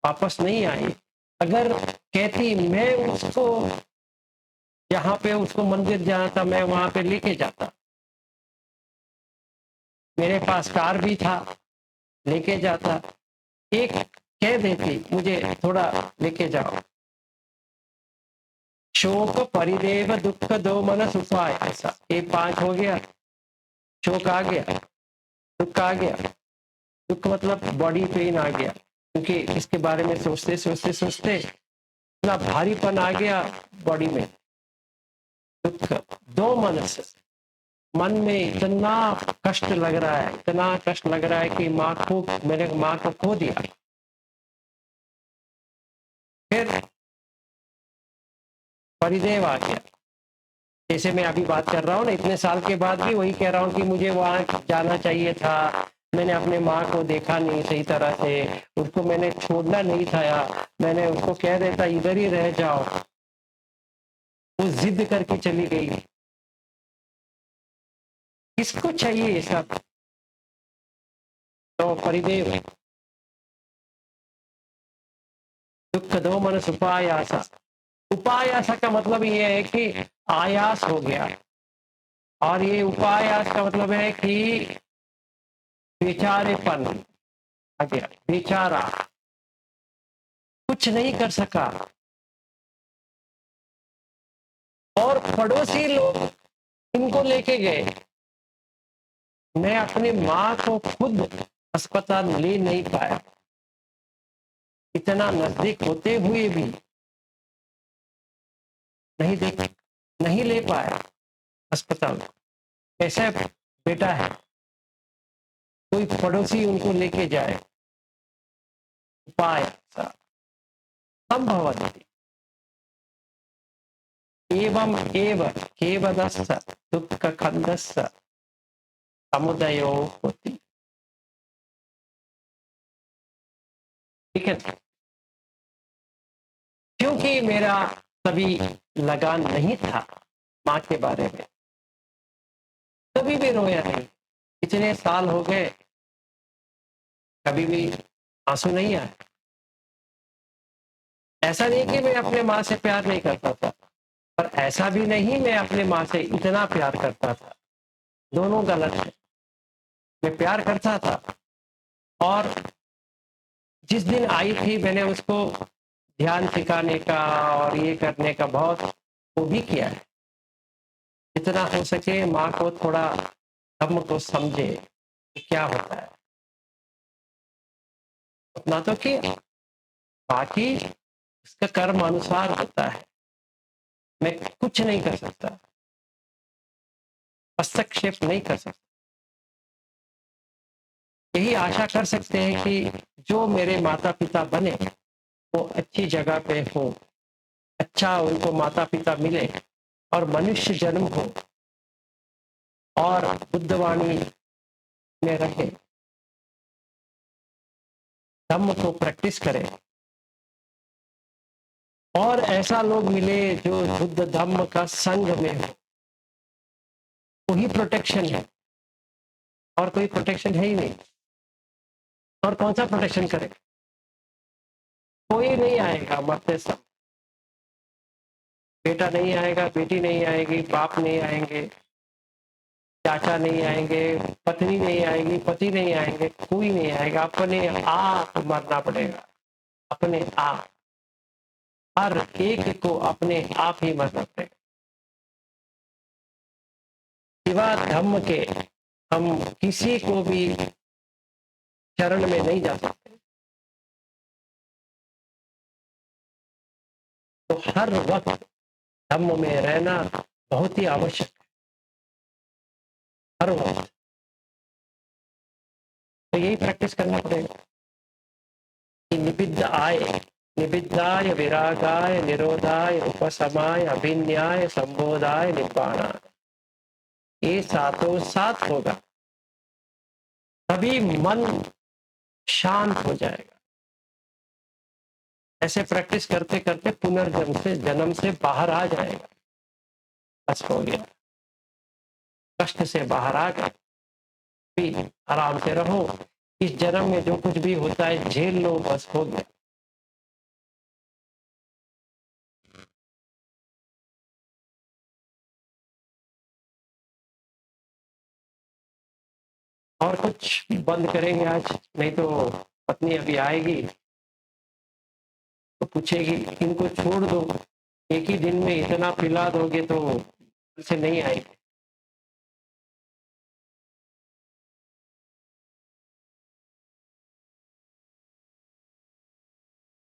वापस नहीं आई। अगर कहती मैं उसको, जहाँ पे उसको मंदिर जाना था मैं वहां पे लेके जाता, मेरे पास कार भी था, लेके जाता। एक कह देती मुझे थोड़ा लेके जाओ। शोक परिदेव दुख दो मन सुखाय, ऐसा ये 5 हो गया। शोक आ गया, दुख आ गया। दुख मतलब बॉडी पेन आ गया, क्योंकि इसके बारे में सोचते सोचते सोचते इतना भारीपन आ गया बॉडी में। दुख दो मन से, मन में इतना कष्ट लग रहा है, इतना कष्ट लग रहा है कि मैंने माँ को खो दिया। फिर परिदेव आ गया। जैसे मैं अभी बात कर रहा हूँ ना, इतने साल के बाद भी वही कह रहा हूँ कि मुझे वहां जाना चाहिए था। मैंने अपने माँ को देखा नहीं सही तरह से, उसको मैंने छोड़ना नहीं था। मैंने उसको कह देता इधर ही रह जाओ, वो जिद करके चली गई। किसको चाहिए ये सब? तो परिदेव। दुख दो मन उपायासा। उपायासा का मतलब ये है कि आयास हो गया, और ये उपायास का मतलब है कि बेचारेपन आ गया। बेचारा कुछ नहीं कर सका, और पड़ोसी लोग इनको लेके गए। मैं अपनी माँ को खुद अस्पताल ले नहीं पाया, इतना नजदीक होते हुए भी नहीं ले पाया अस्पताल। ऐसा बेटा है, कोई पड़ोसी उनको लेके जाए। उपाय संभवति एवं एव केवलस्य दुःख खंडस्य समुदयो होती। ठीक है, क्योंकि मेरा कभी लगान नहीं था माँ के बारे में, कभी भी रोया नहीं। इतने साल हो गए, कभी भी आंसू नहीं आए। ऐसा नहीं कि मैं अपने माँ से प्यार नहीं करता था, पर ऐसा भी नहीं मैं अपने माँ से इतना प्यार करता था। दोनों गलत है। मैं प्यार करता था, और जिस दिन आई थी मैंने उसको ध्यान सिखाने का और ये करने का बहुत वो भी किया है। जितना हो सके माँ को थोड़ा धर्म को समझे कि क्या होता है, उतना तो किया। बाकी उसका कर्म अनुसार होता है, मैं कुछ नहीं कर सकता, हस्तक्षेप नहीं कर सकता। यही आशा कर सकते हैं कि जो मेरे माता पिता बने वो अच्छी जगह पे हो, अच्छा उनको माता पिता मिले, और मनुष्य जन्म हो, और बुद्धवाणी में रहे, धम्म को प्रैक्टिस करें, और ऐसा लोग मिले जो बुद्ध धम्म का संग में हो। वही प्रोटेक्शन है, और कोई प्रोटेक्शन है ही नहीं। और कौन सा प्रोटेक्शन करे? कोई नहीं आएगा मरते सब। बेटा नहीं आएगा, बेटी नहीं आएगी, बाप नहीं आएंगे, चाचा नहीं आएंगे, पत्नी नहीं आएगी, पति नहीं आएंगे, कोई नहीं आएगा। अपने आप मरना पड़ेगा, अपने आप। हर एक को अपने आप ही मरना पड़ेगा। सिवा धम्म के हम किसी को भी शरण में नहीं जा सकते। तो हर वक्त धम्म में रहना बहुत ही आवश्यक है, हर वक्त। तो यही प्रैक्टिस करना पड़ेगा कि निबिद्धाय विरागाय निरोधाय उपशमाय अभिन्याय संबोधाय निब्बाणाय। ये साथों साथ होगा, तभी मन शांत हो जाएगा। ऐसे प्रैक्टिस करते करते पुनर्जन्म से जन्म से बाहर आ जाएगा। बस हो गया, कष्ट से बाहर आ गए, भी आराम से रहो। इस जन्म में जो कुछ भी होता है झेल लो, बस हो गया। और कुछ बंद करेंगे आज, नहीं तो पत्नी अभी आएगी तो पूछेगी इनको छोड़ दो, एक ही दिन में इतना पिला दोगे तो से नहीं आएंगे।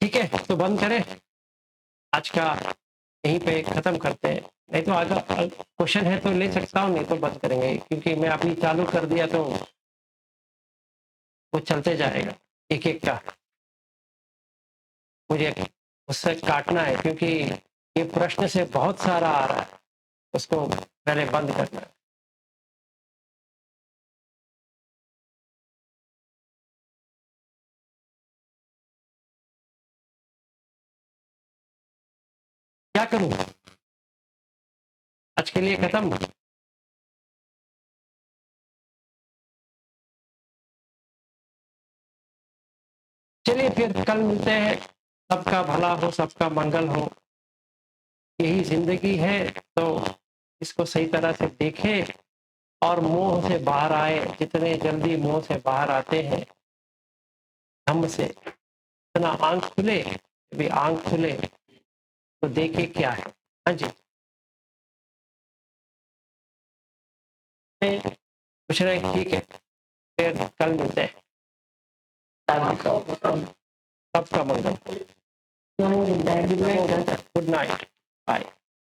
ठीक है, तो बंद करें आज का, यहीं पे खत्म करते हैं। नहीं तो आगे क्वेश्चन है तो ले सकता हूँ, नहीं तो बंद करेंगे, क्योंकि मैं अभी चालू कर दिया तो वो चलते जाएगा एक एक का। मुझे उससे काटना है क्योंकि ये प्रश्न से बहुत सारा आ रहा है, उसको पहले बंद करना है। क्या करूं, आज के लिए खत्म। चलिए फिर कल मिलते हैं। सबका भला हो, सबका मंगल हो, यही जिंदगी है, तो इसको सही तरह से देखें और मोह से बाहर आए। जितने जल्दी मोह से बाहर आते हैं धम्म से, इतना आंख खुले, अभी आंख खुले तो देखे क्या है। हाँ जी, कुछ नहीं, ठीक है, फिर कल मिलते हैं। सबका मंगल। Good night, bye.